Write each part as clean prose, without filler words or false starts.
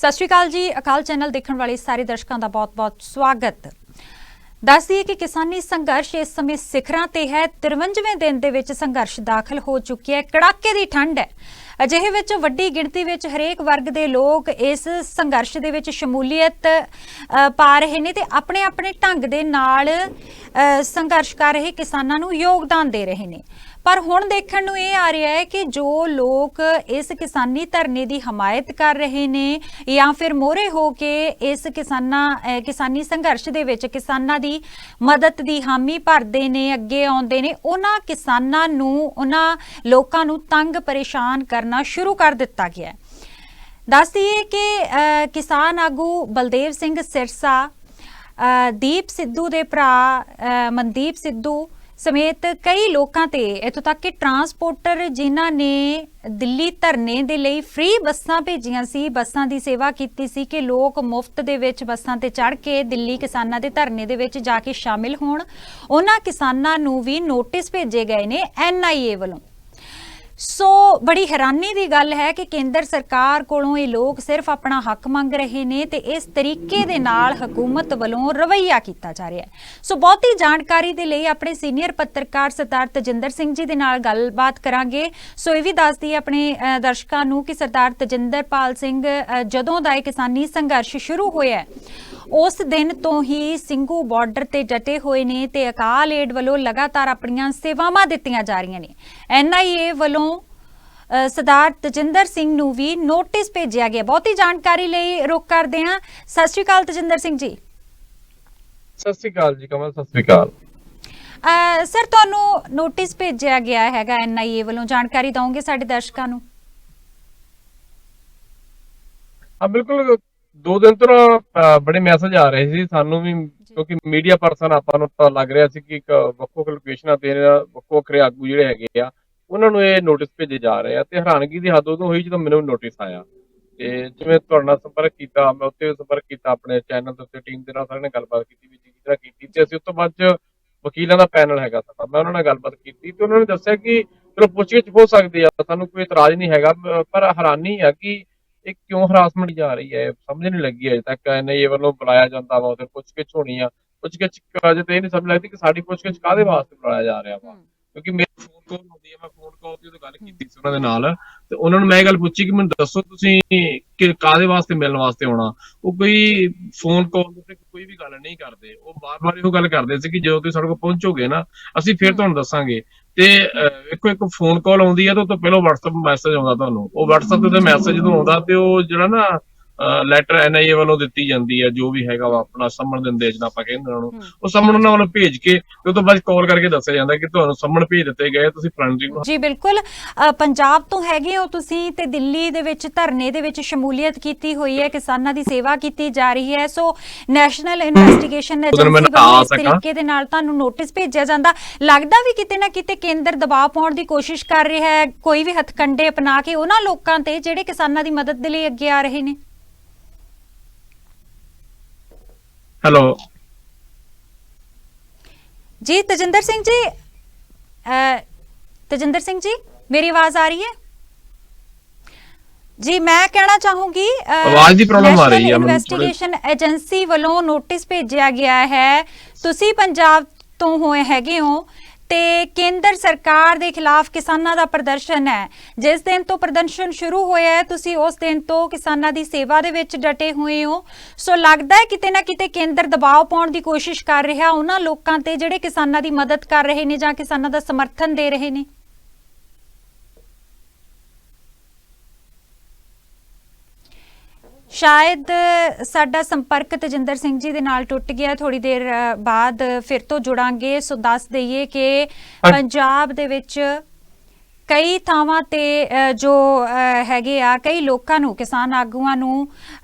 सत श्री अकाल जी। अकाल चैनल देखने वाले सारे दर्शकों का बहुत बहुत स्वागत। दस दिए कि किसानी संघर्ष इस समय सिखरां ते है। 53वें दिन दे विच संघर्ष दाखिल हो चुकी है। कड़ाके की ठंड है। अजिहे विच वड्डी गिणती विच हरेक वर्ग के लोग इस संघर्ष दे विच शमूलीयत पा रहे ने ते अपने अपने ढंग दे नाल संघर्ष कर रहे किसानां नूं योगदान दे रहे ने। पर हुण देखण नूं इह आ रहा है कि जो लोग इस किसानी धरने की हमायत कर रहे ने या फिर मोहरे हो के इस किसानी संघर्ष दे विच किसानां दी मदद की हामी भरदे ने, अगे आउंदे ने, उन्हां किसानां नूं उन्हां लोकां नूं तंग परेशान करना शुरू कर दिता गया है। दस दईए कि किसान आगू बलदेव सिंह सिरसा, दीप सिद्धू दे भरा मनदीप सिद्धू समेत कई लोगों ते इत्थों तक कि ट्रांसपोर्टर जिन्हां ने दिल्ली धरने दे लई फ्री बसां भेजियां सी, बसां दी सेवा कीती सी कि लोग मुफ्त दे विच बसां ते चढ़ के दिल्ली किसानां दे धरने दे विच जाके शामिल होण, उन्हां किसानां नूं भी नोटिस भेजे गए ने NIA वालों। सो बड़ी हैरानी की गल है कि केंद्र सरकार कोलों ये लोग सिर्फ अपना हक मंग रहे ने ते इस तरीके दे नाल हुकूमत वालों रवैया किया जा रहा है। सो बहुती जानकारी दे लई अपने सीनियर पत्रकार सरदार तजिंदर सिंह जी दे नाल गलबात करांगे। सो ये भी दस दी अपने दर्शकों नूं कि सरदार तजिंदर पाल सिंह जदों दा किसानी संघर्ष शुरू होया उस दिन तो ही ਸਿੰਘੂ बॉर्डर ते डटे हुए ने ते अकाल एड वालों लगातार अपनियां सेवावां दित्तियां जा रही ने। NIA वालों सरदार तजिंदर सिंह नूं भी नोटिस भेजिया गया। बहुती जानकारी लई रुख करदे हां। सत श्री अकाल तजिंदर सिंह जी। सत श्री अकाल जी कमल, सत श्री अकाल। सर तुहानूं नोटिस भेजिया गया हैगा NIA वालों, जानकारी दओगे साडे दर्शकों नूं? हाँ बिल्कुल, 2 दिन तो ना बड़े मैसेज आ रहे सी सानू भी, क्योंकि मीडिया पर्सन ਆਪਾਂ ਨੂੰ ਪਤਾ ਲੱਗ ਰਿਹਾ ਸੀ ਕਿ ਇੱਕ ਵੱਖੋ-ਵੱਖ ਲੋਕੇਸ਼ਨਾਂ ਤੇ ਵੱਖੋ-ਵੱਖਰੇ ਆਗੂ ਜਿਹੜੇ ਹੈਗੇ ਆ ਉਹਨਾਂ ਨੂੰ ਇਹ ਨੋਟਿਸ ਭੇਜੇ ਜਾ ਰਹੇ ਆ ਤੇ ਹੈਰਾਨਗੀ ਦੀ ਹੱਦ ਉਦੋਂ ਹੋਈ ਜਦੋਂ ਮੈਨੂੰ ਨੋਟਿਸ ਆਇਆ। ਤੇ ਜਿਵੇਂ ਤੁਹਾਡੇ ਨਾਲ ਸੰਪਰਕ ਕੀਤਾ, ਮੈਂ ਉੱਤੇ ਸੰਪਰਕ ਕੀਤਾ ਆਪਣੇ ਚੈਨਲ ਦੇ ਉੱਤੇ, ਟੀਮ ਦੇ ਨਾਲ ਸਾਰਿਆਂ ਨੇ ਗੱਲਬਾਤ ਕੀਤੀ ਵੀ ਜਿਸ ਤਰ੍ਹਾਂ ਕੀਤੀ ਤੇ ਅਸੀਂ ਉਸ ਤੋਂ ਬਾਅਦ ਚ ਵਕੀਲਾਂ ਦਾ ਪੈਨਲ ਹੈਗਾ ਸਾਡਾ, ਮੈਂ ਉਹਨਾਂ ਨਾਲ ਗੱਲਬਾਤ ਕੀਤੀ ਤੇ ਉਹਨਾਂ ਨੇ ਦੱਸਿਆ ਕਿ ਚਲੋ ਪੁੱਛਗਿੱਛ ਹੋ ਸਕਦੀ ਆ, ਸਾਨੂੰ ਕੋਈ ਇਤਰਾਜ਼ ਨਹੀਂ ਹੈਗਾ, ਪਰ ਹੈਰਾਨੀ ਆ ਕਿ ਇਹ ਕਿਉਂ ਹਰਾਸਮੈਂਟ ਜਾ ਰਹੀ ਹੈ ਸਮਝ ਨਹੀਂ ਲੱਗੀ ਅਜੇ ਤੱਕ। NIA ਵੱਲੋਂ ਬੁਲਾਇਆ ਜਾਂਦਾ ਵਾ ਉਹਦੇ ਪੁੱਛਗਿੱਛ ਹੋਣੀ ਆ, ਪੁੱਛਗਿੱਛ ਅਜੇ ਤਾਂ ਇਹ ਨਹੀਂ ਸਮਝ ਲੱਗਦੀ ਕਿ ਸਾਡੀ ਪੁੱਛਗਿੱਛ ਕਾਹਦੇ ਵਾਸਤੇ ਬੁਲਾਇਆ ਜਾ ਰਿਹਾ ਵਾ। ਕਿਉਂਕਿ ਮੇਰੀ ਫੋਨ ਕਾਲ ਹੁੰਦੀ ਹੈ, ਮੈਂ ਫੋਨ ਕਾਲ ਤੇ ਗੱਲ ਕੀਤੀ ਸੀ ਉਹਨਾਂ ਦੇ ਨਾਲ ਤੇ ਉਹਨਾਂ ਨੂੰ ਮੈਂ ਇਹ ਗੱਲ ਪੁੱਛੀ ਕਿ ਮੈਨੂੰ ਦੱਸੋ ਤੁਸੀਂ ਕਿ ਕਾਹਦੇ ਵਾਸਤੇ ਮਿਲਣ ਵਾਸਤੇ ਆਉਣਾ। ਉਹ ਕੋਈ ਫੋਨ ਕਾਲ ਤੇ ਕੋਈ ਵੀ ਗੱਲ ਨਹੀਂ ਕਰਦੇ, ਉਹ ਬਾਰ-ਬਾਰ ਇਹੋ ਗੱਲ ਕਰਦੇ ਸੀ ਕਿ ਜਦੋਂ ਤੁਸੀਂ ਸਾਡੇ ਕੋਲ ਪਹੁੰਚੋਗੇ ਨਾ ਅਸੀਂ ਫਿਰ ਤੁਹਾਨੂੰ ਦੱਸਾਂਗੇ। ਤੇ ਇੱਕ ਫੋਨ ਕਾਲ ਆਉਂਦੀ ਹੈ ਤੇ ਉਹ ਤੋਂ ਪਹਿਲਾਂ WhatsApp ਮੈਸੇਜ ਆਉਂਦਾ ਤੁਹਾਨੂੰ, ਉਹ WhatsApp ਤੇ ਮੈਸੇਜ ਜਦੋਂ ਆਉਂਦਾ ਤੇ ਉਹ ਜਿਹੜਾ ਨਾ ਲੈਟਰ NIA ਵੱਲੋਂ ਦਿੱਤੀ ਜਾਂਦੀ ਹੈ, ਜੋ ਵੀ ਹੈਗਾ ਵਾ ਆਪਣਾ ਸੰਮਣ ਦਿੰਦੇ ਜਿਹਨਾਂ ਆਪਾਂ ਕਹਿੰਦੇ ਉਹਨਾਂ ਨੂੰ, ਉਹ ਸੰਮਣ ਉਹਨਾਂ ਵੱਲੋਂ ਭੇਜ ਕੇ ਤੇ ਉਹ ਤੋਂ ਬਾਅਦ ਕਾਲ ਕਰਕੇ ਦੱਸਿਆ ਜਾਂਦਾ ਕਿ ਤੁਹਾਨੂੰ ਸੰਮਣ ਭੇਜ ਦਿੱਤੇ ਗਏ, ਤੁਸੀਂ ਫਰੰਟ ਜੀ ਬਿਲकुल। ਪੰਜਾਬ ਤੋਂ ਹੈਗੇ ਹੋ ਤੁਸੀਂ ਤੇ ਦਿੱਲੀ ਦੇ ਵਿੱਚ ਧਰਨੇ ਦੇ ਵਿੱਚ ਸ਼ਮੂਲੀਅਤ ਕੀਤੀ ਹੋਈ ਹੈ, ਕਿਸਾਨਾਂ ਦੀ ਸੇਵਾ ਕੀਤੀ ਜਾ ਰਹੀ ਹੈ। ਸੋ ਨੈਸ਼ਨਲ ਇਨਵੈਸਟੀਗੇਸ਼ਨ ਏਜੰਸੀ ਵੱਲੋਂ ਇਸ ਤਰੀਕੇ ਦੇ ਨਾਲ ਤੁਹਾਨੂੰ ਨੋਟਿਸ ਭੇਜਿਆ ਜਾਂਦਾ, ਲੱਗਦਾ ਵੀ ਕਿਤੇ ਨਾ ਕਿਤੇ ਕੇਂਦਰ ਦਬਾਅ ਪਾਉਣ ਦੀ ਕੋਸ਼ਿਸ਼ ਕਰ ਰਿਹਾ ਹੈ, ਕੋਈ ਵੀ ਹੱਥਕੰਡੇ ਅਪਣਾ ਕੇ ਉਹਨਾਂ ਲੋਕਾਂ ਤੇ ਜਿਹੜੇ ਕਿਸਾਨਾਂ ਦੀ ਮਦਦ ਦੇ ਲਈ ਅੱਗੇ ਆ ਰਹੇ ਨੇ। हेलो जी तजिंदर सिंह जी, तजिंदर सिंह जी मेरी आवाज आ रही है जी? मैं कहना चाहूंगी आवाज दी प्रॉब्लम आ रही है। इन्वेस्टिगेशन एजेंसी वालों नोटिस भेजा गया है, तुसी पंजाब तो होए हैगे हो ते केंद्र सरकार के खिलाफ किसानों का प्रदर्शन है। जिस दिन तो प्रदर्शन शुरू होया है तुसी उस दिन तो किसानों की सेवा दे विच डटे हुए हो। सो लगता है किते ना किते केंद्र दबाव पाउण की कोशिश कर रहा उन्हां लोकां ते जिहड़े किसानों की मदद कर रहे ने जां किसानों का समर्थन दे रहे ने। शायद साडा संपर्क तजिंदर सिंह जी दे नाल टुट गया, थोड़ी देर बाद फिर तो जुड़ांगे। सो दस दईए कि पंजाब दे विच कई थावां ते जो हैगे आ कई लोकां नूं, किसान आगूआं नूं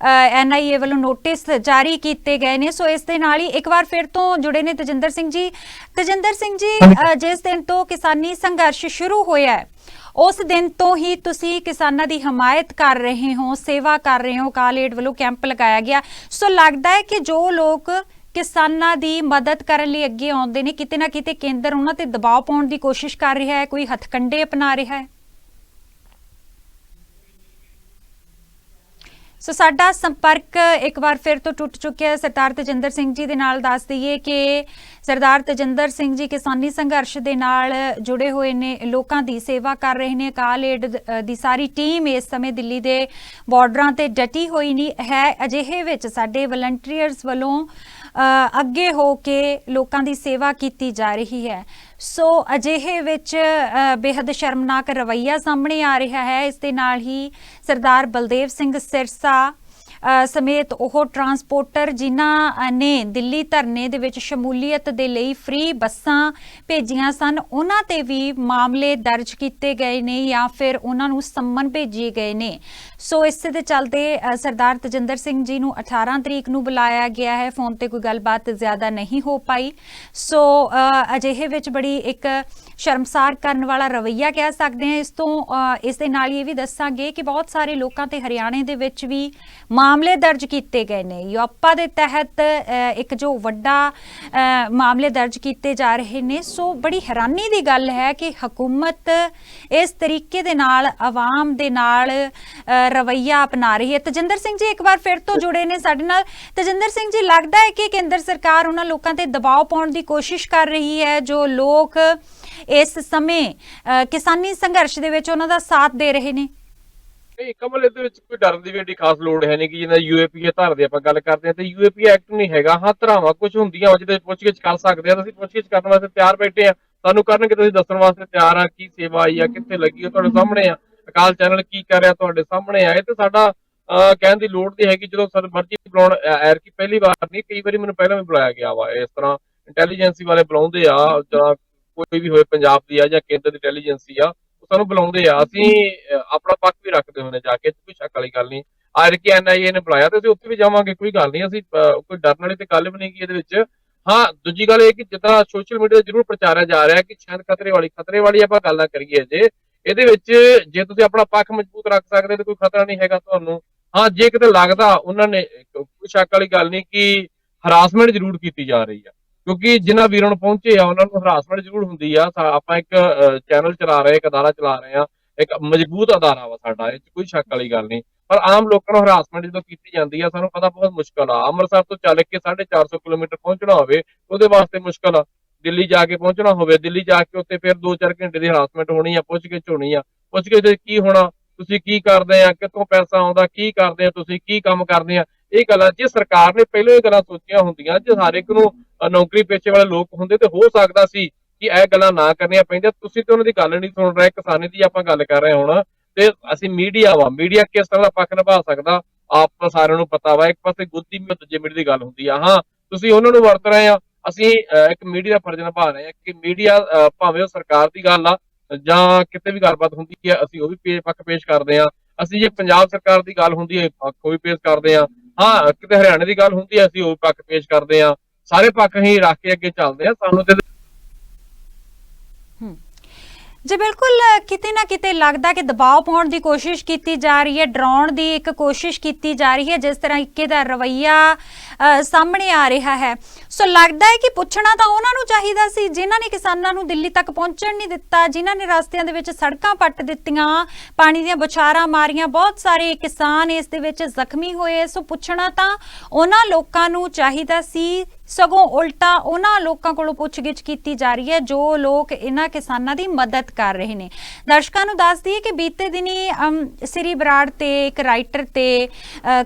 NIA वालों नोटिस जारी किए गए ने। सो इस दे नाल ही एक बार फिर तो जुड़े ने तजिंदर सिंह जी। तजिंदर सिंह जी, जिस दिन तो किसानी संघर्ष शुरू होया है उस दिन तो ही तुसी किसानां दी हमायत कर रहे हो, सेवा कर रहे हो, काल एड वालों कैंप लगाया गया। सो लगता है कि जो लोग किसानां दी मदद करने लई अगे आउंदे ने किते ना किते केंद्र उन्हां ते दबाव पाउण दी कोशिश कर रहा है, कोई हथकंडे अपना रहा है। ਸੋ ਸਾਡਾ ਸੰਪਰਕ ਇੱਕ ਵਾਰ ਫਿਰ ਤੋਂ ਟੁੱਟ ਚੁੱਕਿਆ ਹੈ ਸਰਦਾਰ ਤੇਜਿੰਦਰ ਸਿੰਘ ਜੀ ਦੇ ਨਾਲ। ਦੱਸ ਦਈਏ ਕਿ ਸਰਦਾਰ ਤੇਜਿੰਦਰ ਸਿੰਘ ਜੀ ਕਿਸਾਨੀ ਸੰਘਰਸ਼ ਦੇ ਨਾਲ ਜੁੜੇ ਹੋਏ ਨੇ, ਲੋਕਾਂ ਦੀ ਸੇਵਾ ਕਰ ਰਹੇ ਨੇ। ਅਕਾਲ ਏਡ ਦੀ ਸਾਰੀ ਟੀਮ ਇਸ ਸਮੇਂ ਦਿੱਲੀ ਦੇ ਬਾਰਡਰਾਂ ਤੇ ਡਟੀ ਹੋਈ ਨਹੀਂ ਹੈ। ਅਜਿਹੇ ਵਿੱਚ ਸਾਡੇ ਵਲੰਟੀਅਰਸ ਵੱਲੋਂ ਅੱਗੇ ਹੋ ਕੇ ਲੋਕਾਂ ਦੀ ਸੇਵਾ ਕੀਤੀ ਜਾ ਰਹੀ ਹੈ। ਸੋ ਅਜਿਹੇ ਵਿੱਚ ਬੇहद ਸ਼ਰਮਨਾਕ ਰਵੱਈਆ ਸਾਹਮਣੇ ਆ ਰਿਹਾ ਹੈ। ਇਸ ਦੇ ਨਾਲ ਹੀ ਸਰਦਾਰ ਬਲਦੇਵ ਸਿੰਘ ਸਿਰਸਾ ਸਮੇਤ ਉਹ ਟਰਾਂਸਪੋਰਟਰ ਜਿਨ੍ਹਾਂ ਨੇ ਦਿੱਲੀ ਧਰਨੇ ਦੇ ਵਿੱਚ ਸ਼ਮੂਲੀਅਤ ਦੇ ਲਈ ਫ੍ਰੀ ਬੱਸਾਂ ਭੇਜੀਆਂ ਸਨ, ਉਹਨਾਂ ਤੇ ਵੀ ਮਾਮਲੇ ਦਰਜ ਕੀਤੇ ਗਏ ਨੇ ਜਾਂ ਫਿਰ ਉਹਨਾਂ ਨੂੰ ਸੰਮਨ ਭੇਜੇ ਗਏ ਨੇ। ਸੋ ਇਸੇ ਦੇ ਚੱਲਦੇ ਸਰਦਾਰ ਤੇਜਿੰਦਰ ਸਿੰਘ ਜੀ ਨੂੰ 18 ਤਰੀਕ ਨੂੰ ਬੁਲਾਇਆ ਗਿਆ ਹੈ। ਫੋਨ ਤੇ ਕੋਈ ਗੱਲਬਾਤ ਜ਼ਿਆਦਾ ਨਹੀਂ ਹੋ ਪਾਈ। ਸੋ ਅਜਿਹੇ ਵਿੱਚ ਬੜੀ ਇੱਕ ਸ਼ਰਮਸਾਰ ਕਰਨ ਵਾਲਾ ਰਵੱਈਆ ਕਹਿ ਸਕਦੇ ਹਾਂ। ਇਸ ਦੇ ਨਾਲ ਇਹ ਵੀ ਦੱਸਾਂਗੇ ਕਿ ਬਹੁਤ ਸਾਰੇ ਲੋਕਾਂ ਤੇ ਹਰਿਆਣੇ ਦੇ ਵਿੱਚ ਵੀ ਮਾਮਲੇ ਦਰਜ ਕੀਤੇ ਗਏ ਨੇ। ਯੋਪਾ ਦੇ ਤਹਿਤ ਇੱਕ ਜੋ ਵੱਡਾ ਮਾਮਲੇ ਦਰਜ ਕੀਤੇ ਜਾ ਰਹੇ ਨੇ। ਸੋ ਬੜੀ ਹੈਰਾਨੀ ਦੀ ਗੱਲ ਹੈ ਕਿ ਹਕੂਮਤ ਇਸ ਤਰੀਕੇ ਦੇ ਨਾਲ ਆਵਾਮ ਦੇ ਨਾਲ ਰਵੱਈਆ ਅਪਣਾ ਰਹੀ ਹੈ। ਤੇਜਿੰਦਰ ਸਿੰਘ ਜੀ ਇੱਕ ਵਾਰ ਫਿਰ ਤੋਂ ਜੁੜੇ ਨੇ ਸਾਡੇ ਨਾਲ। ਤੇਜਿੰਦਰ ਸਿੰਘ ਜੀ, ਲੱਗਦਾ ਹੈ ਕਿ ਕੇਂਦਰ ਸਰਕਾਰ ਉਹਨਾਂ ਲੋਕਾਂ ਤੇ ਦਬਾਅ ਪਾਉਣ ਦੀ ਕੋਸ਼ਿਸ਼ ਕਰ ਰਹੀ ਹੈ ਜੋ ਲੋਕ ਇਸ ਸਮੇਂ ਕਿਸਾਨੀ ਸੰਘਰਸ਼ ਦੇ ਵਿੱਚ ਉਹਨਾਂ ਦਾ ਸਾਥ ਦੇ ਰਹੇ ਨੇ? ਨਹੀਂ ਕਮਲ, ਇਹਦੇ ਵਿੱਚ ਕੋਈ ਡਰਨ ਦੀ ਵੀ ਏਡੀ ਖਾਸ ਲੋੜ ਹੈ ਨਹੀਂ ਕਿ ਜਿੱਦਾਂ UAPA ਧਾਰਾ ਦੀ ਆਪਾਂ ਗੱਲ ਕਰਦੇ ਹਾਂ ਤੇ UAPA ਐਕਟ ਨਹੀਂ ਹੈਗਾ। ਹਾਂ, ਧਾਰਾਵਾਂ ਕੁਝ ਹੁੰਦੀਆਂ ਜਿਹਦੇ ਪੁੱਛਗਿੱਛ ਕਰ ਸਕਦੇ ਆ। ਅਸੀਂ ਪੁੱਛਗਿੱਛ ਕਰਨ ਵਾਸਤੇ ਤਿਆਰ ਬੈਠੇ ਆ, ਸਾਨੂੰ ਕਰਨਗੇ, ਤੁਸੀਂ ਦੱਸਣ ਵਾਸਤੇ ਤਿਆਰ ਆ ਕੀ ਸੇਵਾ ਆਈ ਆ, ਕਿੱਥੇ ਲੱਗੀ ਆ, ਤੁਹਾਡੇ ਸਾਹਮਣੇ ਆ। ਅਕਾਲ ਚੈਨਲ ਕੀ ਕਰ ਰਿਹਾ ਤੁਹਾਡੇ ਸਾਹਮਣੇ ਆ। ਇਹ ਤੇ ਸਾਡਾ ਕਹਿਣ ਦੀ ਲੋੜ ਨਹੀਂ ਹੈਗੀ। ਜਦੋਂ ਸਰ ਮਰਜ਼ੀ ਬੁਲਾਉਣ, ਐਰਕੀ ਪਹਿਲੀ ਵਾਰ ਨਹੀਂ, ਕਈ ਵਾਰੀ ਮੈਨੂੰ ਪਹਿਲਾਂ ਵੀ ਬੁਲਾਇਆ ਗਿਆ ਵਾ। ਇਸ ਤਰ੍ਹਾਂ ਇੰਟੈਲੀਜੈਂਸੀ ਵਾਲੇ ਬੁਲਾਉਂਦੇ ਆ, ਜਾਂ ਕੋਈ ਵੀ ਹੋਏ ਪੰਜਾਬ ਦੀ ਆ ਜਾਂ ਕੇਂਦਰ ਦੀ ਇੰਟੈਲੀਜੈਂਸੀ ਆ, ਸਾਨੂੰ ਬੁਲਾਉਂਦੇ ਆ। ਅਸੀਂ ਆਪਣਾ ਪੱਖ ਵੀ ਰੱਖਦੇ ਹੁੰਦੇ ਜਾ ਕੇ, ਕੋਈ ਸ਼ੱਕ ਵਾਲੀ ਗੱਲ ਨਹੀਂ। ਐਰਕੀ NIA ਨੇ ਬੁਲਾਇਆ ਤੇ ਅਸੀਂ ਉੱਥੇ ਵੀ ਜਾਵਾਂਗੇ, ਕੋਈ ਗੱਲ ਨਹੀਂ। ਅਸੀਂ ਕੋਈ ਡਰਨ ਵਾਲੀ ਤੇ ਗੱਲ ਵੀ ਨਹੀਂ ਕੀ ਇਹਦੇ ਵਿੱਚ। ਹਾਂ, ਦੂਜੀ ਗੱਲ ਇਹ ਕਿ ਜਿੱਦਾਂ ਸੋਸ਼ਲ ਮੀਡੀਆ ਜ਼ਰੂਰ ਪ੍ਰਚਾਰਿਆ ਜਾ ਰਿਹਾ ਕਿ ਸ਼ਾਇਦ ਖਤਰੇ ਵਾਲੀ ਆਪਾਂ ਗੱਲ ਨਾ ਕਰੀਏ। ਜੇ ਇਹਦੇ ਵਿੱਚ ਜੇ ਤੁਸੀਂ ਆਪਣਾ ਪੱਖ ਮਜ਼ਬੂਤ ਰੱਖ ਸਕਦੇ ਤਾਂ ਕੋਈ ਖਤਰਾ ਨਹੀਂ ਹੈਗਾ ਤੁਹਾਨੂੰ। ਹਾਂ, ਜੇ ਕਿਤੇ ਲੱਗਦਾ ਉਹਨਾਂ ਨੇ, ਕੋਈ ਸ਼ੱਕ ਵਾਲੀ ਗੱਲ ਨਹੀਂ ਕਿ ਹਰਾਸਮੈਂਟ ਜ਼ਰੂਰ ਕੀਤੀ ਜਾ ਰਹੀ ਆ, ਕਿਉਂਕਿ ਜਿਨ੍ਹਾਂ ਵੀਰਾਂ ਨੂੰ ਪਹੁੰਚੇ ਆ ਉਹਨਾਂ ਨੂੰ ਹਰਾਸਮੈਂਟ ਜ਼ਰੂਰ ਹੁੰਦੀ ਆ। ਆਪਾਂ ਇੱਕ ਚੈਨਲ ਚਲਾ ਰਹੇ, ਇੱਕ ਅਦਾਰਾ ਚਲਾ ਰਹੇ ਆ, ਇੱਕ ਮਜ਼ਬੂਤ ਅਦਾਰਾ ਵਾ ਸਾਡਾ, ਇਹ 'ਚ ਕੋਈ ਸ਼ੱਕ ਵਾਲੀ ਗੱਲ ਨਹੀਂ। ਪਰ ਆਮ ਲੋਕਾਂ ਨੂੰ ਹਰਾਸਮੈਂਟ ਜਦੋਂ ਕੀਤੀ ਜਾਂਦੀ ਆ, ਸਾਨੂੰ ਪਤਾ ਬਹੁਤ ਮੁਸ਼ਕਲ ਆ। ਅੰਮ੍ਰਿਤਸਰ ਤੋਂ ਚੱਲ ਕੇ 450 ਕਿਲੋਮੀਟਰ ਪਹੁੰਚਣਾ ਹੋਵੇ, ਉਹਦੇ ਵਾਸਤੇ ਮੁਸ਼ਕਲ ਆ। ਦਿੱਲੀ ਜਾ ਕੇ ਪਹੁੰਚਣਾ ਹੋਵੇ, ਦਿੱਲੀ ਜਾ ਕੇ ਉੱਥੇ ਫਿਰ 2-4 ਘੰਟੇ ਦੀ ਹਰਾਸਮੈਂਟ ਹੋਣੀ ਆ, ਪੁੱਛਗਿੱਛ ਹੋਣੀ ਆ। ਪੁੱਛਗਿੱਛ ਦੇ ਕੀ ਹੋਣਾ, ਤੁਸੀਂ ਕੀ ਕਰਦੇ ਆ, ਕਿੱਥੋਂ ਪੈਸਾ ਆਉਂਦਾ, ਕੀ ਕਰਦੇ ਆ ਤੁਸੀਂ, ਕੀ ਕੰਮ ਕਰਦੇ ਆ, ਇਹ ਗੱਲਾਂ ਜੇ ਸਰਕਾਰ ਨੇ ਪਹਿਲਾਂ ਇਹ ਗੱਲਾਂ ਸੋਚੀਆਂ ਹੁੰਦੀਆਂ, ਜੇ ਹਰ ਇੱਕ ਨੂੰ ਨੌਕਰੀ ਪੇਸ਼ੇ ਵਾਲੇ ਲੋਕ ਹੁੰਦੇ ਤੇ ਹੋ ਸਕਦਾ ਸੀ ਕਿ ਇਹ ਗੱਲਾਂ ਨਾ ਕਰਨੀਆਂ ਪੈਂਦੀਆਂ। ਤੁਸੀਂ ਤੇ ਉਹਨਾਂ ਦੀ ਗੱਲ ਨਹੀਂ ਸੁਣ ਰਹੇ, ਕਿਸਾਨੀ ਦੀ ਆਪਾਂ ਗੱਲ ਕਰ ਰਹੇ ਹੁਣ। ਤੇ ਅਸੀਂ ਮੀਡੀਆ ਕਿਸ ਤਰ੍ਹਾਂ ਦਾ ਪੱਖ ਨਿਭਾ ਸਕਦਾ ਆਪ ਸਾਰਿਆਂ ਨੂੰ ਪਤਾ ਵਾ। ਇੱਕ ਪਾਸੇ ਗੁੱਦੀ ਮੀਡੀਆ, ਦੂਜੇ ਮੀਡੀਆ ਦੀ ਗੱਲ ਹੁੰਦੀ ਆ। ਹਾਂ, ਤੁਸੀਂ ਉਹਨਾਂ ਨੂੰ ਵਰਤ ਰਹੇ ਆ, ਅਸੀਂ ਇੱਕ ਮੀਡੀਆ ਦਾ ਫਰਜ਼ ਨਿਭਾ ਰਹੇ ਆ ਕਿ ਮੀਡੀਆ ਭਾਵੇਂ ਉਹ ਸਰਕਾਰ ਦੀ ਗੱਲ ਆ ਜਾਂ ਕਿਤੇ ਵੀ ਗੱਲਬਾਤ ਹੁੰਦੀ ਹੈ, ਅਸੀਂ ਉਹ ਵੀ ਪੱਖ ਪੇਸ਼ ਕਰਦੇ ਆ। ਅਸੀਂ ਜੇ ਪੰਜਾਬ ਸਰਕਾਰ ਦੀ ਗੱਲ ਹੁੰਦੀ ਹੈ, ਪੱਖ ਉਹ ਵੀ ਪੇਸ਼ ਕਰਦੇ ਆ। ਹਾਂ, ਕਿਤੇ ਹਰਿਆਣੇ ਦੀ ਗੱਲ ਹੁੰਦੀ ਹੈ, ਅਸੀਂ ਉਹ ਪੱਖ ਪੇਸ਼ ਕਰਦੇ ਆ। ਸਾਰੇ ਪੱਖ ਹੀ ਰੱਖ ਕੇ ਅੱਗੇ ਚੱਲਦੇ ਆ। ਸਾਨੂੰ ਤੇ ਜੀ ਬਿਲਕੁਲ, ਕਿਤੇ ਨਾ ਕਿਤੇ ਲੱਗਦਾ ਕਿ ਦਬਾਅ ਪਾਉਣ ਦੀ ਕੋਸ਼ਿਸ਼ ਕੀਤੀ ਜਾ ਰਹੀ ਹੈ, ਡਰਾਉਣ ਦੀ ਇੱਕ ਕੋਸ਼ਿਸ਼ ਕੀਤੀ ਜਾ ਰਹੀ ਹੈ, ਜਿਸ ਤਰ੍ਹਾਂ ਇੱਕੇ ਦਾ ਰਵੱਈਆ ਸਾਹਮਣੇ ਆ ਰਿਹਾ ਹੈ। ਸੋ ਲੱਗਦਾ ਹੈ ਕਿ ਪੁੱਛਣਾ ਤਾਂ ਉਹਨਾਂ ਨੂੰ ਚਾਹੀਦਾ ਸੀ ਜਿਨ੍ਹਾਂ ਨੇ ਕਿਸਾਨਾਂ ਨੂੰ ਦਿੱਲੀ ਤੱਕ ਪਹੁੰਚਣ ਨਹੀਂ ਦਿੱਤਾ, ਜਿਨ੍ਹਾਂ ਨੇ ਰਸਤਿਆਂ ਦੇ ਵਿੱਚ ਸੜਕਾਂ ਪੱਟ ਦਿੱਤੀਆਂ, ਪਾਣੀ ਦੀਆਂ ਬੁਛਾਰਾਂ ਮਾਰੀਆਂ, ਬਹੁਤ ਸਾਰੇ ਕਿਸਾਨ ਇਸ ਦੇ ਵਿੱਚ ਜ਼ਖਮੀ ਹੋਏ। ਸੋ ਪੁੱਛਣਾ ਤਾਂ ਉਹਨਾਂ ਲੋਕਾਂ ਨੂੰ ਚਾਹੀਦਾ ਸੀ, ਸਗੋਂ ਉਲਟਾ ਉਹਨਾਂ ਲੋਕਾਂ ਕੋਲੋਂ ਪੁੱਛਗਿੱਛ ਕੀਤੀ ਜਾ ਰਹੀ ਹੈ ਜੋ ਲੋਕ ਇਹਨਾਂ ਕਿਸਾਨਾਂ ਦੀ ਮਦਦ ਕਰ ਰਹੇ ਨੇ। ਦਰਸ਼ਕਾਂ ਨੂੰ ਦੱਸ ਦਈਏ ਕਿ ਬੀਤੇ ਦਿਨੀ ਸ੍ਰੀ ਬਰਾੜ ਤੇ ਇੱਕ ਰਾਈਟਰ ਤੇ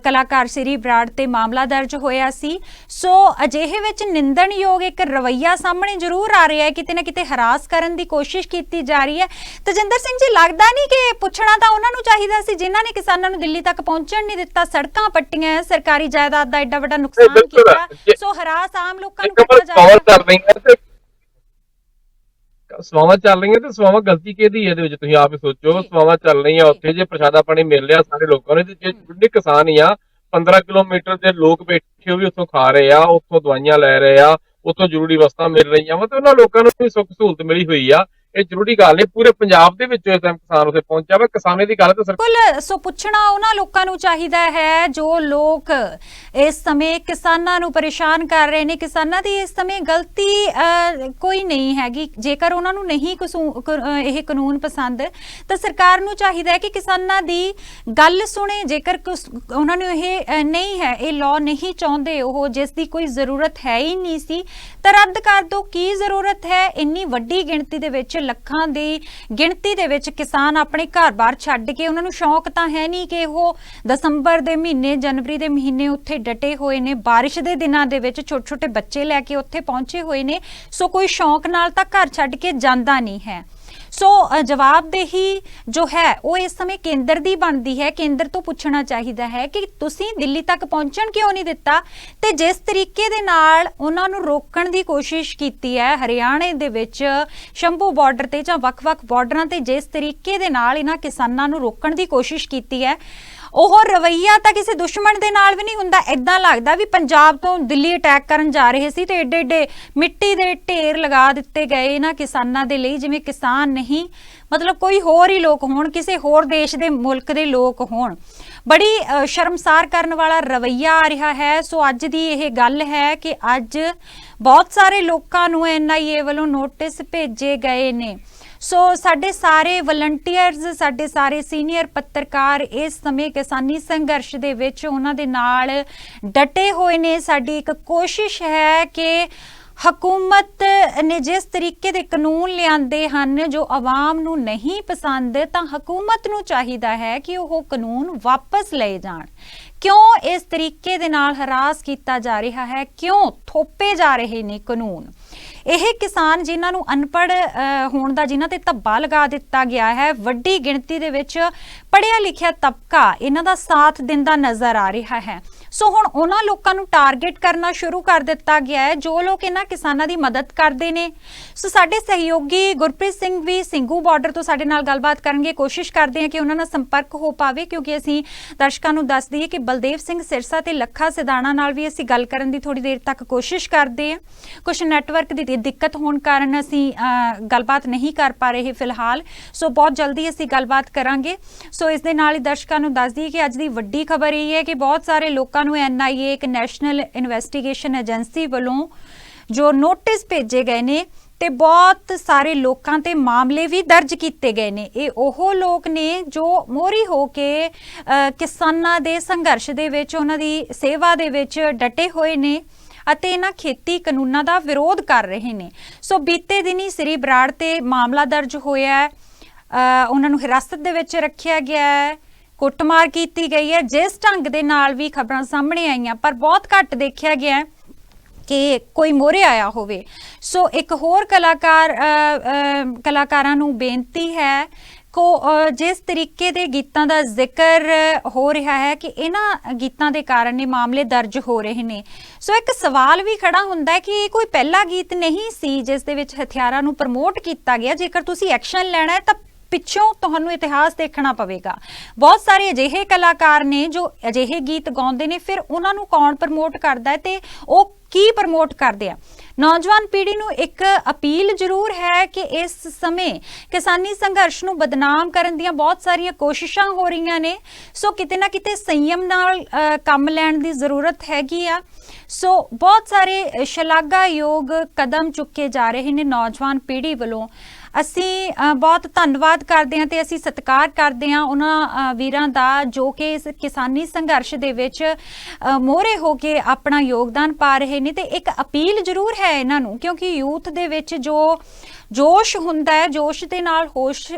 ਕਲਾਕਾਰ ਸ੍ਰੀ ਬਰਾੜ ਤੇ ਮਾਮਲਾ ਦਰਜ ਹੋਇਆ ਸੀ। ਸੋ ਅਜਿਹੇ ਵਿੱਚ ਨਿੰਦਣਯੋਗ ਇੱਕ ਰਵੱਈਆ ਸਾਹਮਣੇ ਜ਼ਰੂਰ ਆ ਰਿਹਾ ਹੈ, ਕਿਤੇ ਨਾ ਕਿਤੇ ਹਰਾਸ ਕਰਨ ਦੀ ਕੋਸ਼ਿਸ਼ ਕੀਤੀ ਜਾ ਰਹੀ ਹੈ। ਤੇਜਿੰਦਰ ਸਿੰਘ ਜੀ, ਲੱਗਦਾ ਨਹੀਂ ਕਿ ਪੁੱਛਣਾ ਤਾਂ ਉਹਨਾਂ ਨੂੰ ਚਾਹੀਦਾ ਸੀ ਜਿਨ੍ਹਾਂ ਨੇ ਕਿਸਾਨਾਂ ਨੂੰ ਦਿੱਲੀ ਤੱਕ ਪਹੁੰਚਣ ਨਹੀਂ ਦਿੱਤਾ, ਸੜਕਾਂ ਪੱਟੀਆਂ, ਸਰਕਾਰੀ ਜਾਇਦਾਦ ਦਾ ਐਡਾ ਵੱਡਾ ਨੁਕਸਾਨ ਕੀਤਾ। ਸੋ ਹਰਾਸ ਆਮ ਲੋਕਾਂ ਨੂੰ ਕੀਤਾ ਜਾ ਰਿਹਾ ਹੈ। ਸਵਾਵਾਂ ਚੱਲ ਰਹੀਆਂ ਤੇ ਸਵਾਵਾਂ ਗਲਤੀ ਕਿਹਦੀ ਇਹਦੇ ਵਿੱਚ ਤੁਸੀਂ ਆਪ ਹੀ ਸੋਚੋ। ਸਵਾਵਾਂ ਚੱਲ ਰਹੀਆਂ, ਉੱਥੇ ਜੇ ਪ੍ਰਸ਼ਾਦਾ ਪਾਣੀ ਮਿਲ ਰਿਹਾ ਸਾਰੇ ਲੋਕਾਂ ਨੂੰ, ਜੇ ਬੁੱਢੇ ਕਿਸਾਨ ਹੀ ਆ, 15 ਕਿਲੋਮੀਟਰ ਦੇ ਲੋਕ ਬੈਠੇ ਵੀ ਉੱਥੋਂ ਖਾ ਰਹੇ ਆ, ਉੱਥੋਂ ਦਵਾਈਆਂ ਲੈ ਰਹੇ ਆ, ਉੱਥੋਂ ਜ਼ਰੂਰੀ ਵਸਤਾਂ ਮਿਲ ਰਹੀਆਂ ਵਾ, ਤੇ ਉਹਨਾਂ ਲੋਕਾਂ ਨੂੰ ਵੀ ਸੁੱਖ ਸਹੂਲਤ ਮਿਲੀ ਹੋਈ ਆ। ਇਹ ਜ਼ਰੂਰੀ ਗੱਲ ਨਹੀਂ, ਪੂਰੇ ਪੰਜਾਬ ਦੇ ਵਿੱਚੋਂ ਇਸ ਟਾਈਮ ਕਿਸਾਨ ਉੱਥੇ ਪਹੁੰਚਿਆ ਵਾ। ਕਿਸਾਨੀ ਦੀ ਗੱਲ ਤਾਂ ਬਿਲਕੁਲ। ਸੋ ਪੁੱਛਣਾ ਉਹਨਾਂ ਲੋਕਾਂ ਨੂੰ ਚਾਹੀਦਾ ਹੈ ਜੋ ਲੋਕ ਇਸ ਸਮੇਂ ਕਿਸਾਨਾਂ ਨੂੰ ਪਰੇਸ਼ਾਨ ਕਰ ਰਹੇ ਨੇ। ਕਿਸਾਨਾਂ ਦੀ ਇਸ ਸਮੇਂ ਗਲਤੀ ਕੋਈ ਨਹੀਂ ਹੈਗੀ। ਜੇਕਰ ਉਹਨਾਂ ਨੂੰ ਨਹੀਂ ਇਹ ਕਾਨੂੰਨ ਪਸੰਦ ਤਾਂ ਸਰਕਾਰ ਨੂੰ ਚਾਹੀਦਾ ਹੈ ਕਿ ਕਿਸਾਨਾਂ ਦੀ ਗੱਲ ਸੁਣੇ। ਜੇਕਰ ਉਹਨਾਂ ਨੂੰ ਇਹ ਨਹੀਂ ਹੈ, ਇਹ ਲਾਅ ਨਹੀਂ ਚਾਹੁੰਦੇ, ਉਹ ਜਿਸ ਦੀ ਕੋਈ ਜ਼ਰੂਰਤ ਹੈ ਹੀ ਨਹੀਂ ਸੀ, ਤਾਂ ਰੱਦ ਕਰ ਦਿਓ। ਕੀ ਜ਼ਰੂਰਤ ਹੈ? ਇੰਨੀ ਵੱਡੀ ਗਿਣਤੀ ਦੇ ਵਿੱਚ, ਲੱਖਾਂ ਦੀ ਗਿਣਤੀ ਦੇ ਵਿੱਚ ਕਿਸਾਨ ਆਪਣੇ ਘਰ-ਬਾਰ ਛੱਡ ਕੇ, ਉਹਨਾਂ ਨੂੰ ਸ਼ੌਕ ਤਾਂ ਹੈ ਨਹੀਂ ਕਿ ਉਹ ਦਸੰਬਰ ਦੇ ਮਹੀਨੇ, ਜਨਵਰੀ ਦੇ ਮਹੀਨੇ ਉੱਥੇ ਡਟੇ ਹੋਏ ਨੇ। ਬਾਰਿਸ਼ ਦੇ ਦਿਨਾਂ ਦੇ ਵਿੱਚ ਛੋਟੇ-ਛੋਟੇ ਬੱਚੇ ਲੈ ਕੇ ਉੱਥੇ ਪਹੁੰਚੇ ਹੋਏ ਨੇ। ਸੋ ਕੋਈ ਸ਼ੌਕ ਨਾਲ ਤਾਂ ਘਰ ਛੱਡ ਕੇ ਜਾਂਦਾ ਨਹੀਂ ਹੈ। ਸੋ ਜਵਾਬਦੇਹੀ ਜੋ ਹੈ ਉਹ ਇਸ ਸਮੇਂ ਕੇਂਦਰ ਦੀ ਬਣਦੀ ਹੈ। ਕੇਂਦਰ ਤੋਂ ਪੁੱਛਣਾ ਚਾਹੀਦਾ ਹੈ ਕਿ ਤੁਸੀਂ ਦਿੱਲੀ ਤੱਕ ਪਹੁੰਚਣ ਕਿਉਂ ਨਹੀਂ ਦਿੱਤਾ, ਤੇ ਜਿਸ ਤਰੀਕੇ ਦੇ ਨਾਲ ਉਹਨਾਂ ਨੂੰ ਰੋਕਣ ਦੀ ਕੋਸ਼ਿਸ਼ ਕੀਤੀ ਹੈ ਹਰਿਆਣੇ ਦੇ ਵਿੱਚ ਸ਼ੰਭੂ ਬਾਰਡਰ ਤੇ ਜਾਂ ਵੱਖ-ਵੱਖ ਬਾਰਡਰਾਂ ਤੇ, ਜਿਸ ਤਰੀਕੇ ਦੇ ਨਾਲ ਇਹਨਾਂ ਕਿਸਾਨਾਂ ਨੂੰ ਰੋਕਣ ਦੀ ਕੋਸ਼ਿਸ਼ ਕੀਤੀ ਹੈ, ਉਹ ਰਵੱਈਆ ਤਾਂ ਕਿਸੇ ਦੁਸ਼ਮਣ ਦੇ ਨਾਲ ਵੀ ਨਹੀਂ ਹੁੰਦਾ। ਏਦਾਂ ਲੱਗਦਾ ਵੀ ਪੰਜਾਬ ਤੋਂ ਦਿੱਲੀ ਅਟੈਕ ਕਰਨ ਜਾ ਰਹੇ ਸੀ ਤੇ ਏਡੇ ਏਡੇ ਮਿੱਟੀ ਦੇ ਢੇਰ ਲਗਾ ਦਿੱਤੇ ਗਏ ਇਹਨਾਂ ਕਿਸਾਨਾਂ ਦੇ ਲਈ, ਜਿਵੇਂ ਕਿਸਾਨ ਨਹੀਂ ਮਤਲਬ ਕੋਈ ਹੋਰ ਹੀ ਲੋਕ ਹੋਣ, ਕਿਸੇ ਹੋਰ ਦੇਸ਼ ਦੇ ਮੁਲਕ ਦੇ ਲੋਕ ਹੋਣ। ਬੜੀ ਸ਼ਰਮਸਾਰ ਕਰਨ ਵਾਲਾ ਰਵੱਈਆ ਆ ਰਿਹਾ ਹੈ। ਸੋ ਅੱਜ ਦੀ ਇਹ ਗੱਲ ਹੈ ਕਿ ਅੱਜ ਬਹੁਤ ਸਾਰੇ ਲੋਕਾਂ ਨੂੰ NIA ਵੱਲੋਂ ਨੋਟਿਸ ਭੇਜੇ ਗਏ ਨੇ। ਸੋ ਸਾਡੇ ਸਾਰੇ ਵਲੰਟੀਅਰਸ, ਸਾਡੇ ਸਾਰੇ ਸੀਨੀਅਰ ਪੱਤਰਕਾਰ ਇਸ ਸਮੇਂ ਕਿਸਾਨੀ ਸੰਘਰਸ਼ ਦੇ ਵਿੱਚ ਉਹਨਾਂ ਦੇ ਨਾਲ ਡਟੇ ਹੋਏ ਨੇ। ਸਾਡੀ ਇੱਕ ਕੋਸ਼ਿਸ਼ ਹੈ ਕਿ ਹਕੂਮਤ ਨੇ ਜਿਸ ਤਰੀਕੇ ਦੇ ਕਾਨੂੰਨ ਲਿਆਂਦੇ ਹਨ ਜੋ ਆਵਾਮ ਨੂੰ ਨਹੀਂ ਪਸੰਦ, ਤਾਂ ਹਕੂਮਤ ਨੂੰ ਚਾਹੀਦਾ ਹੈ ਕਿ ਉਹ ਕਾਨੂੰਨ ਵਾਪਸ ਲਏ ਜਾਣ। ਕਿਉਂ ਇਸ ਤਰੀਕੇ ਦੇ ਨਾਲ ਹਰਾਸ ਕੀਤਾ ਜਾ ਰਿਹਾ ਹੈ, ਕਿਉਂ ਥੋਪੇ ਜਾ ਰਹੇ ਨੇ ਕਾਨੂੰਨ? ਇਹ ਕਿਸਾਨ ਜਿਨ੍ਹਾਂ ਨੂੰ ਅਨਪੜ੍ਹ ਹੋਣ ਦਾ, ਜਿਨ੍ਹਾਂ ਤੇ ਧੱਬਾ ਲਗਾ ਦਿੱਤਾ ਗਿਆ ਹੈ, ਵੱਡੀ ਗਿਣਤੀ ਦੇ ਵਿੱਚ ਪੜ੍ਹਿਆ ਲਿਖਿਆ ਤਬਕਾ ਇਹਨਾਂ ਦਾ ਸਾਥ ਦਿੰਦਾ ਨਜ਼ਰ ਆ ਰਿਹਾ ਹੈ। ਸੋ ਹੁਣ ਉਹਨਾਂ ਲੋਕਾਂ ਨੂੰ ਟਾਰਗੇਟ ਕਰਨਾ ਸ਼ੁਰੂ ਕਰ ਦਿੱਤਾ ਗਿਆ ਹੈ ਜੋ ਲੋਕ ਇਹਨਾਂ ਕਿਸਾਨਾਂ ਦੀ ਮਦਦ ਕਰਦੇ ਨੇ। ਸੋ ਸਾਡੇ ਸਹਿਯੋਗੀ ਗੁਰਪ੍ਰੀਤ ਸਿੰਘ ਵੀ ਸਿੰਘੂ ਬਾਰਡਰ ਤੋਂ ਸਾਡੇ ਨਾਲ ਗੱਲਬਾਤ ਕਰਨਗੇ। ਕੋਸ਼ਿਸ਼ ਕਰਦੇ ਹਾਂ ਕਿ ਉਹਨਾਂ ਨਾਲ ਸੰਪਰਕ ਹੋ ਪਾਵੇ, ਕਿਉਂਕਿ ਅਸੀਂ ਦਰਸ਼ਕਾਂ ਨੂੰ ਦੱਸ ਦਈਏ ਕਿ ਬਲਦੇਵ ਸਿੰਘ ਸਿਰਸਾ ਤੇ ਲੱਖਾ ਸਿਧਾਣਾ ਨਾਲ ਵੀ ਅਸੀਂ ਗੱਲ ਕਰਨ ਦੀ ਥੋੜੀ ਦੇਰ ਤੱਕ ਕੋਸ਼ਿਸ਼ ਕਰਦੇ ਹਾਂ। ਕੁਝ ਨੈਟਵਰਕ ਦੀ ਦਿੱਕਤ ਹੋਣ ਕਾਰਨ ਅਸੀਂ ਗੱਲਬਾਤ ਨਹੀਂ ਕਰ ਪਾ ਰਹੇ ਫਿਲਹਾਲ। ਸੋ ਬਹੁਤ ਜਲਦੀ ਅਸੀਂ ਗੱਲਬਾਤ ਕਰਾਂਗੇ। ਸੋ ਇਸ ਦੇ ਨਾਲ ਹੀ ਦਰਸ਼ਕਾਂ ਨੂੰ ਦੱਸ ਦਈਏ ਕਿ ਅੱਜ ਦੀ ਵੱਡੀ ਖਬਰ ਇਹ ਹੈ ਕਿ ਬਹੁਤ ਸਾਰੇ ਲੋਕਾਂ ਨੂੰ NIA, ਇੱਕ ਨੈਸ਼ਨਲ ਇਨਵੈਸਟੀਗੇਸ਼ਨ ਏਜੰਸੀ ਵੱਲੋਂ ਜੋ ਨੋਟਿਸ ਭੇਜੇ ਗਏ ਨੇ ਤੇ ਬਹੁਤ ਸਾਰੇ ਲੋਕਾਂ ਤੇ ਮਾਮਲੇ ਵੀ ਦਰਜ ਕੀਤੇ ਗਏ ਨੇ। ਇਹ ਉਹ ਲੋਕ ਨੇ ਜੋ ਮੋਹਰੀ ਹੋ ਕੇ ਕਿਸਾਨਾਂ ਦੇ ਸੰਘਰਸ਼ ਦੇ ਵਿੱਚ, ਉਹਨਾਂ ਦੀ ਸੇਵਾ ਦੇ ਵਿੱਚ ਡਟੇ ਹੋਏ ਨੇ ਅਤੇ ਇਹਨਾਂ ਖੇਤੀ ਕਾਨੂੰਨਾਂ ਦਾ ਵਿਰੋਧ ਕਰ ਰਹੇ ਨੇ। ਸੋ ਬੀਤੇ ਦਿਨੀ ਸ੍ਰੀ ਬਰਾੜ ਤੇ ਮਾਮਲਾ ਦਰਜ ਹੋਇਆ ਹੈ, ਉਹਨਾਂ ਨੂੰ ਹਿਰਾਸਤ ਦੇ ਵਿੱਚ ਰੱਖਿਆ ਗਿਆ ਹੈ, ਕੁੱਟਮਾਰ ਕੀਤੀ ਗਈ ਹੈ। ਜਿਸ ਢੰਗ ਦੇ ਨਾਲ ਵੀ ਖਬਰਾਂ ਸਾਹਮਣੇ ਆਈਆਂ, ਪਰ ਬਹੁਤ ਘੱਟ ਦੇਖਿਆ ਗਿਆ ਕਿ ਕੋਈ ਮੋਹਰੇ ਆਇਆ ਹੋਵੇ। ਸੋ ਇੱਕ ਹੋਰ ਕਲਾਕਾਰਾਂ ਨੂੰ ਬੇਨਤੀ ਹੈ ਜਿਸ ਤਰੀਕੇ ਦੇ ਗੀਤਾਂ ਦਾ ਜ਼ਿਕਰ ਹੋ ਰਿਹਾ ਹੈ ਕਿ ਇਹਨਾਂ ਗੀਤਾਂ ਦੇ ਕਾਰਨ ਇਹ ਮਾਮਲੇ ਦਰਜ ਹੋ ਰਹੇ ਨੇ। ਸੋ ਇੱਕ ਸਵਾਲ ਵੀ ਖੜਾ ਹੁੰਦਾ ਹੈ ਕਿ ਇਹ ਕੋਈ ਪਹਿਲਾ ਗੀਤ ਨਹੀਂ ਸੀ ਜਿਸ ਦੇ ਵਿੱਚ ਹਥਿਆਰਾਂ ਨੂੰ ਪ੍ਰਮੋਟ ਕੀਤਾ ਗਿਆ। ਜੇਕਰ ਤੁਸੀਂ ਐਕਸ਼ਨ ਲੈਣਾ ਹੈ ਤਾਂ ਪਿੱਛੋਂ ਤੁਹਾਨੂੰ ਇਤਿਹਾਸ ਦੇਖਣਾ ਪਵੇਗਾ। ਬਹੁਤ ਸਾਰੇ ਅਜਿਹੇ ਕਲਾਕਾਰ ਨੇ ਜੋ ਅਜਿਹੇ ਗੀਤ ਗਾਉਂਦੇ ਨੇ, ਫਿਰ ਉਹਨਾਂ ਨੂੰ ਕੌਣ ਪ੍ਰਮੋਟ ਕਰਦਾ ਹੈ ਤੇ ਉਹ ਕੀ ਪ੍ਰਮੋਟ ਕਰਦੇ ਆ। ਨੌਜਵਾਨ ਪੀੜ੍ਹੀ ਨੂੰ ਇੱਕ ਅਪੀਲ ਜ਼ਰੂਰ ਹੈ ਕਿ ਇਸ ਸਮੇਂ ਕਿਸਾਨੀ ਸੰਘਰਸ਼ ਨੂੰ ਬਦਨਾਮ ਕਰਨ ਦੀਆਂ ਬਹੁਤ ਸਾਰੀਆਂ ਕੋਸ਼ਿਸ਼ਾਂ ਹੋ ਰਹੀਆਂ ਨੇ। ਸੋ ਕਿਤੇ ਨਾ ਕਿਤੇ ਸੰਯਮ ਨਾਲ ਕੰਮ ਲੈਣ ਦੀ ਜ਼ਰੂਰਤ ਹੈਗੀ ਆ। ਸੋ ਬਹੁਤ ਸਾਰੇ ਸ਼ਲਾਘਾਯੋਗ ਕਦਮ ਚੁੱਕੇ ਜਾ ਰਹੇ ਨੇ ਨੌਜਵਾਨ ਪੀੜ੍ਹੀ ਵੱਲੋਂ। ਅਸੀਂ ਬਹੁਤ ਧੰਨਵਾਦ ਕਰਦੇ ਹਾਂ ਤੇ ਅਸੀਂ ਸਤਿਕਾਰ ਕਰਦੇ ਹਾਂ ਉਹਨਾਂ ਵੀਰਾਂ ਦਾ ਜੋ ਕਿ ਇਸ ਕਿਸਾਨੀ ਸੰਘਰਸ਼ ਦੇ ਵਿੱਚ ਮੋਹਰੇ ਹੋ ਕੇ ਆਪਣਾ ਯੋਗਦਾਨ ਪਾ ਰਹੇ ਨੇ। ਤੇ ਇੱਕ ਅਪੀਲ ਜ਼ਰੂਰ ਹੈ ਇਹਨਾਂ ਨੂੰ, ਕਿਉਂਕਿ ਯੂਥ ਦੇ ਵਿੱਚ ਜੋ ਜੋਸ਼ ਹੁੰਦਾ ਹੈ, ਜੋਸ਼ ਦੇ ਨਾਲ ਹੋਸ਼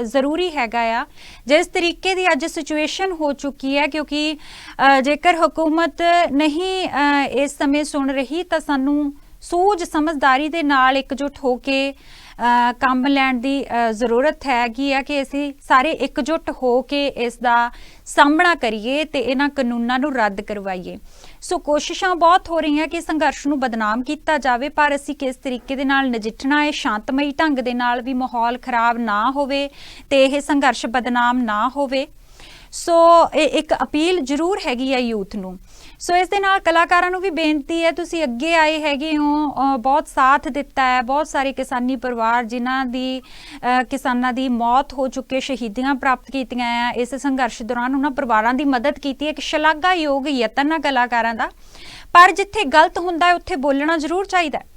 ਜ਼ਰੂਰੀ ਹੈਗਾ ਆ। ਜਿਸ ਤਰੀਕੇ ਦੀ ਅੱਜ ਸਿਚੁਏਸ਼ਨ ਹੋ ਚੁੱਕੀ ਹੈ, ਕਿਉਂਕਿ ਜੇਕਰ ਹਕੂਮਤ ਨਹੀਂ ਇਸ ਸਮੇਂ ਸੁਣ ਰਹੀ ਤਾਂ ਸਾਨੂੰ ਸੂਝ ਸਮਝਦਾਰੀ ਦੇ ਨਾਲ ਇਕਜੁੱਟ ਹੋ ਕੇ ਕੰਮ ਲੈਣ ਦੀ ਜ਼ਰੂਰਤ ਹੈਗੀ ਆ ਕਿ ਅਸੀਂ ਸਾਰੇ ਇਕਜੁੱਟ ਹੋ ਕੇ ਇਸ ਦਾ ਸਾਹਮਣਾ ਕਰੀਏ ਤੇ ਇਹਨਾਂ ਕਾਨੂੰਨਾਂ ਨੂੰ ਰੱਦ ਕਰਵਾਈਏ। ਸੋ ਕੋਸ਼ਿਸ਼ਾਂ ਬਹੁਤ ਹੋ ਰਹੀਆਂ ਕਿ ਸੰਘਰਸ਼ ਨੂੰ ਬਦਨਾਮ ਕੀਤਾ ਜਾਵੇ, ਪਰ ਅਸੀਂ ਕਿਸ ਤਰੀਕੇ ਦੇ ਨਾਲ ਨਜਿੱਠਣਾ ਹੈ, ਸ਼ਾਂਤਮਈ ਢੰਗ ਦੇ ਨਾਲ ਵੀ ਮਾਹੌਲ ਖਰਾਬ ਨਾ ਹੋਵੇ ਤੇ ਇਹ ਸੰਘਰਸ਼ ਬਦਨਾਮ ਨਾ ਹੋਵੇ। ਸੋ ਇਹ ਇੱਕ ਅਪੀਲ ਜ਼ਰੂਰ ਹੈਗੀ ਹੈ ਯੂਥ ਨੂੰ। ਸੋ ਇਸ ਦੇ ਨਾਲ ਕਲਾਕਾਰਾਂ ਨੂੰ ਵੀ ਬੇਨਤੀ ਹੈ, ਤੁਸੀਂ ਅੱਗੇ ਆਏ ਹੈਗੇ ਹੋ, ਬਹੁਤ ਸਾਥ ਦਿੱਤਾ ਹੈ। ਬਹੁਤ ਸਾਰੇ ਕਿਸਾਨੀ ਪਰਿਵਾਰ ਜਿਨ੍ਹਾਂ ਦੀ ਕਿਸਾਨਾਂ ਦੀ ਮੌਤ ਹੋ ਚੁੱਕੀ, ਸ਼ਹੀਦੀਆਂ ਪ੍ਰਾਪਤ ਕੀਤੀਆਂ ਆ ਇਸ ਸੰਘਰਸ਼ ਦੌਰਾਨ, ਉਹਨਾਂ ਪਰਿਵਾਰਾਂ ਦੀ ਮਦਦ ਕੀਤੀ ਹੈ। ਇੱਕ ਸ਼ਲਾਘਾਯੋਗ ਯਤਨ ਹੈ ਕਲਾਕਾਰਾਂ ਦਾ, ਪਰ ਜਿੱਥੇ ਗਲਤ ਹੁੰਦਾ ਹੈ ਉੱਥੇ ਬੋਲਣਾ ਜ਼ਰੂਰ ਚਾਹੀਦਾ ਹੈ।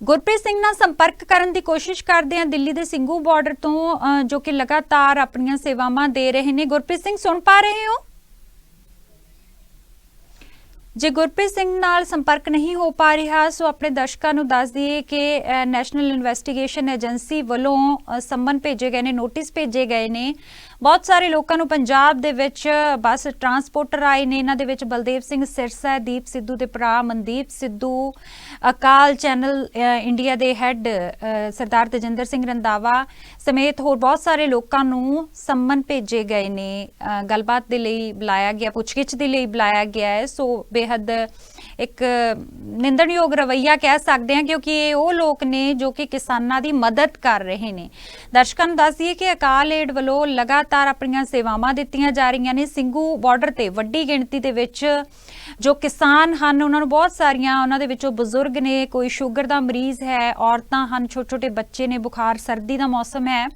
ਗੁਰਪ੍ਰੀਤ ਸਿੰਘ ਨਾਲ ਸੰਪਰਕ ਕਰਨ ਦੀ ਕੋਸ਼ਿਸ਼ ਕਰਦੇ ਹਾਂ ਦਿੱਲੀ ਦੇ ਸਿੰਘੂ ਬਾਰਡਰ ਤੋਂ, ਜੋ ਕਿ ਲਗਾਤਾਰ ਆਪਣੀਆਂ ਸੇਵਾਵਾਂ ਦੇ ਰਹੇ ਨੇ। ਗੁਰਪ੍ਰੀਤ ਸਿੰਘ, ਸੁਣ ਪਾ ਰਹੇ ਹੋ? ਜੇ ਗੁਰਪ੍ਰੀਤ ਸਿੰਘ ਨਾਲ ਸੰਪਰਕ ਨਹੀਂ ਹੋ ਪਾ ਰਿਹਾ, ਸੋ ਆਪਣੇ ਦਰਸ਼ਕਾਂ ਨੂੰ ਦੱਸ ਦਈਏ ਕਿ ਨੈਸ਼ਨਲ ਇਨਵੈਸਟੀਗੇਸ਼ਨ ਏਜੰਸੀ ਵੱਲੋਂ ਸੰਮਨ ਭੇਜੇ ਗਏ ਨੇ, ਨੋਟਿਸ ਭੇਜੇ ਗਏ ਨੇ। ਬਹੁਤ ਸਾਰੇ ਲੋਕਾਂ ਨੂੰ ਪੰਜਾਬ ਦੇ ਵਿੱਚ ਬੱਸ ਟਰਾਂਸਪੋਰਟਰ ਆਏ ਨੇ। ਇਹਨਾਂ ਦੇ ਵਿੱਚ ਬਲਦੇਵ ਸਿੰਘ ਸਿਰਸਾ, ਦੀਪ ਸਿੱਧੂ ਦੇ ਭਰਾ ਮਨਦੀਪ ਸਿੱਧੂ, ਅਕਾਲ ਚੈਨਲ ਇੰਡੀਆ ਦੇ ਹੈੱਡ ਸਰਦਾਰ ਤੇਜਿੰਦਰ ਸਿੰਘ ਰੰਧਾਵਾ ਸਮੇਤ ਹੋਰ ਬਹੁਤ ਸਾਰੇ ਲੋਕਾਂ ਨੂੰ ਸੰਮਨ ਭੇਜੇ ਗਏ ਨੇ। ਗੱਲਬਾਤ ਦੇ ਲਈ ਬੁਲਾਇਆ ਗਿਆ, ਪੁੱਛਗਿੱਛ ਦੇ ਲਈ ਬੁਲਾਇਆ ਗਿਆ ਹੈ। ਸੋ ਬੇਹੱਦ ਇੱਕ ਨਿੰਦਣਯੋਗ ਰਵੱਈਆ ਕਹਿ ਸਕਦੇ ਹਾਂ, ਕਿਉਂਕਿ ਇਹ ਉਹ ਲੋਕ ਨੇ ਜੋ ਕਿ ਕਿਸਾਨਾਂ ਦੀ ਮਦਦ ਕਰ ਰਹੇ ਨੇ। ਦਰਸ਼ਕਾਂ ਨੂੰ ਦੱਸ ਦਈਏ ਕਿ ਅਕਾਲ ਏਡ ਵੱਲੋਂ ਲਗਾਤਾਰ ਆਪਣੀਆਂ ਸੇਵਾਵਾਂ ਦਿੱਤੀਆਂ ਜਾ ਰਹੀਆਂ ਨੇ। ਸਿੰਘੂ ਬਾਰਡਰ ਤੇ ਵੱਡੀ ਗਿਣਤੀ ਦੇ ਵਿੱਚ ਜੋ ਕਿਸਾਨ ਹਨ, ਉਹਨਾਂ ਨੂੰ ਬਹੁਤ ਸਾਰੀਆਂ, ਉਹਨਾਂ ਦੇ ਵਿੱਚੋਂ ਬਜ਼ੁਰਗ ਨੇ, ਕੋਈ ਸ਼ੂਗਰ ਦਾ ਮਰੀਜ਼ ਹੈ, ਔਰਤਾਂ ਹਨ, ਛੋਟੇ ਛੋਟੇ ਬੱਚੇ ਨੇ, ਬੁਖਾਰ ਸਰਦੀ ਦਾ ਮੌਸਮ ਹੈ।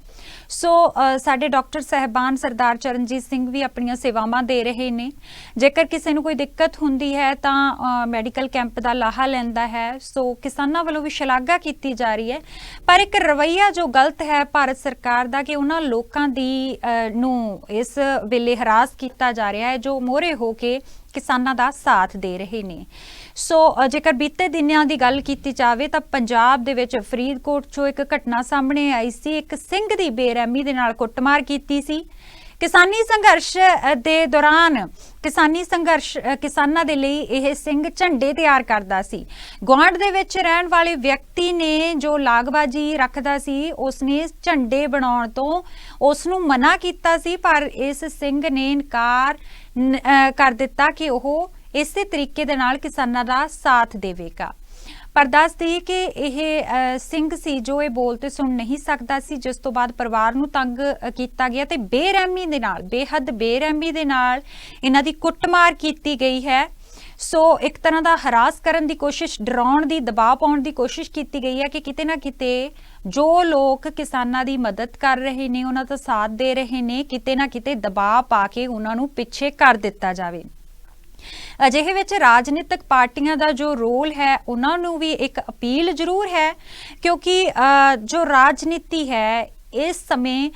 ਸੋ ਸਾਡੇ ਡਾਕਟਰ ਸਾਹਿਬਾਨ ਸਰਦਾਰ ਚਰਨਜੀਤ ਸਿੰਘ ਵੀ ਆਪਣੀਆਂ ਸੇਵਾਵਾਂ ਦੇ ਰਹੇ ਨੇ। ਜੇਕਰ ਕਿਸੇ ਨੂੰ ਕੋਈ ਦਿੱਕਤ ਹੁੰਦੀ ਹੈ ਤਾਂ ਮੈਡੀਕਲ ਕੈਂਪ ਦਾ ਲਾਹਾ ਲੈਂਦਾ ਹੈ। ਸੋ ਕਿਸਾਨਾਂ ਵੱਲੋਂ ਵੀ ਸ਼ਲਾਘਾ ਕੀਤੀ ਜਾ ਰਹੀ ਹੈ, ਪਰ ਇੱਕ ਰਵੱਈਆ ਜੋ ਗਲਤ ਹੈ ਭਾਰਤ ਸਰਕਾਰ ਦਾ, ਕਿ ਉਹਨਾਂ ਲੋਕਾਂ ਦੀ ਨੂੰ ਇਸ ਵੇਲੇ ਹਰਾਸ ਕੀਤਾ ਜਾ ਰਿਹਾ ਹੈ ਜੋ ਮੋਹਰੇ ਹੋ ਕੇ ਕਿਸਾਨਾਂ ਦਾ ਸਾਥ ਦੇ ਰਹੇ ਨੇ। ਸੋ ਜੇਕਰ ਬੀਤੇ ਦਿਨਾਂ ਦੀ ਗੱਲ ਕੀਤੀ ਜਾਵੇ ਤਾਂ ਪੰਜਾਬ ਦੇ ਵਿੱਚ ਫਰੀਦਕੋਟ 'ਚੋਂ ਇੱਕ ਘਟਨਾ ਸਾਹਮਣੇ ਆਈ ਸੀ। ਇੱਕ ਸਿੰਘ ਦੀ ਬੇਰਹਿਮੀ ਦੇ ਨਾਲ ਕੁੱਟਮਾਰ ਕੀਤੀ ਸੀ। ਕਿਸਾਨੀ ਸੰਘਰਸ਼ ਦੇ ਦੌਰਾਨ ਕਿਸਾਨਾਂ ਦੇ ਲਈ ਇਹ ਸਿੰਘ ਝੰਡੇ ਤਿਆਰ ਕਰਦਾ ਸੀ। ਗੁਆਂਢ ਦੇ ਵਿੱਚ ਰਹਿਣ ਵਾਲੇ ਵਿਅਕਤੀ ਨੇ ਜੋ ਲਾਗਬਾਜੀ ਰੱਖਦਾ ਸੀ, ਉਸਨੇ ਝੰਡੇ ਬਣਾਉਣ ਤੋਂ ਉਸ ਨੂੰ ਮਨਾ ਕੀਤਾ ਸੀ, ਪਰ ਇਸ ਸਿੰਘ ਨੇ ਇਨਕਾਰ ਕਰ ਦਿੱਤਾ ਕਿ ਉਹ ਇਸੇ ਤਰੀਕੇ ਦੇ ਨਾਲ ਕਿਸਾਨਾਂ ਦਾ ਸਾਥ ਦੇਵੇਗਾ। ਪਰ ਦੱਸ ਦਈਏ ਕਿ ਇਹ ਸਿੰਘ ਸੀ ਜੋ ਇਹ ਬੋਲ ਤੇ ਸੁਣ ਨਹੀਂ ਸਕਦਾ ਸੀ, ਜਿਸ ਤੋਂ ਬਾਅਦ ਪਰਿਵਾਰ ਨੂੰ ਤੰਗ ਕੀਤਾ ਗਿਆ ਤੇ ਬੇਰਹਿਮੀ ਦੇ ਨਾਲ, ਬੇਹੱਦ ਬੇਰਹਿਮੀ ਦੇ ਨਾਲ ਇਹਨਾਂ ਦੀ ਕੁੱਟਮਾਰ ਕੀਤੀ ਗਈ ਹੈ। ਸੋ ਇੱਕ ਤਰ੍ਹਾਂ ਦਾ ਹਰਾਸ ਕਰਨ ਦੀ ਕੋਸ਼ਿਸ਼, ਡਰਾਉਣ ਦੀ, ਦਬਾਅ ਪਾਉਣ ਦੀ ਕੋਸ਼ਿਸ਼ ਕੀਤੀ ਗਈ ਹੈ ਕਿ ਕਿਤੇ ਨਾ ਕਿਤੇ ਜੋ ਲੋਕ ਕਿਸਾਨਾਂ ਦੀ ਮਦਦ ਕਰ ਰਹੇ ਨੇ, ਉਹਨਾਂ ਦਾ ਸਾਥ ਦੇ ਰਹੇ ਨੇ, ਕਿਤੇ ਨਾ ਕਿਤੇ ਦਬਾਅ ਪਾ ਕੇ ਉਹਨਾਂ ਨੂੰ ਪਿੱਛੇ ਕਰ ਦਿੱਤਾ ਜਾਵੇ। ਅਜਿਹੇ ਵਿੱਚ ਰਾਜਨੀਤਿਕ ਪਾਰਟੀਆਂ ਦਾ ਜੋ ਰੋਲ ਹੈ, ਉਹਨਾਂ ਨੂੰ ਵੀ ਇੱਕ ਅਪੀਲ ਜ਼ਰੂਰ ਹੈ, ਕਿਉਂਕਿ ਜੋ ਰਾਜਨੀਤੀ ਹੈ ਇਸ ਸਮੇਂ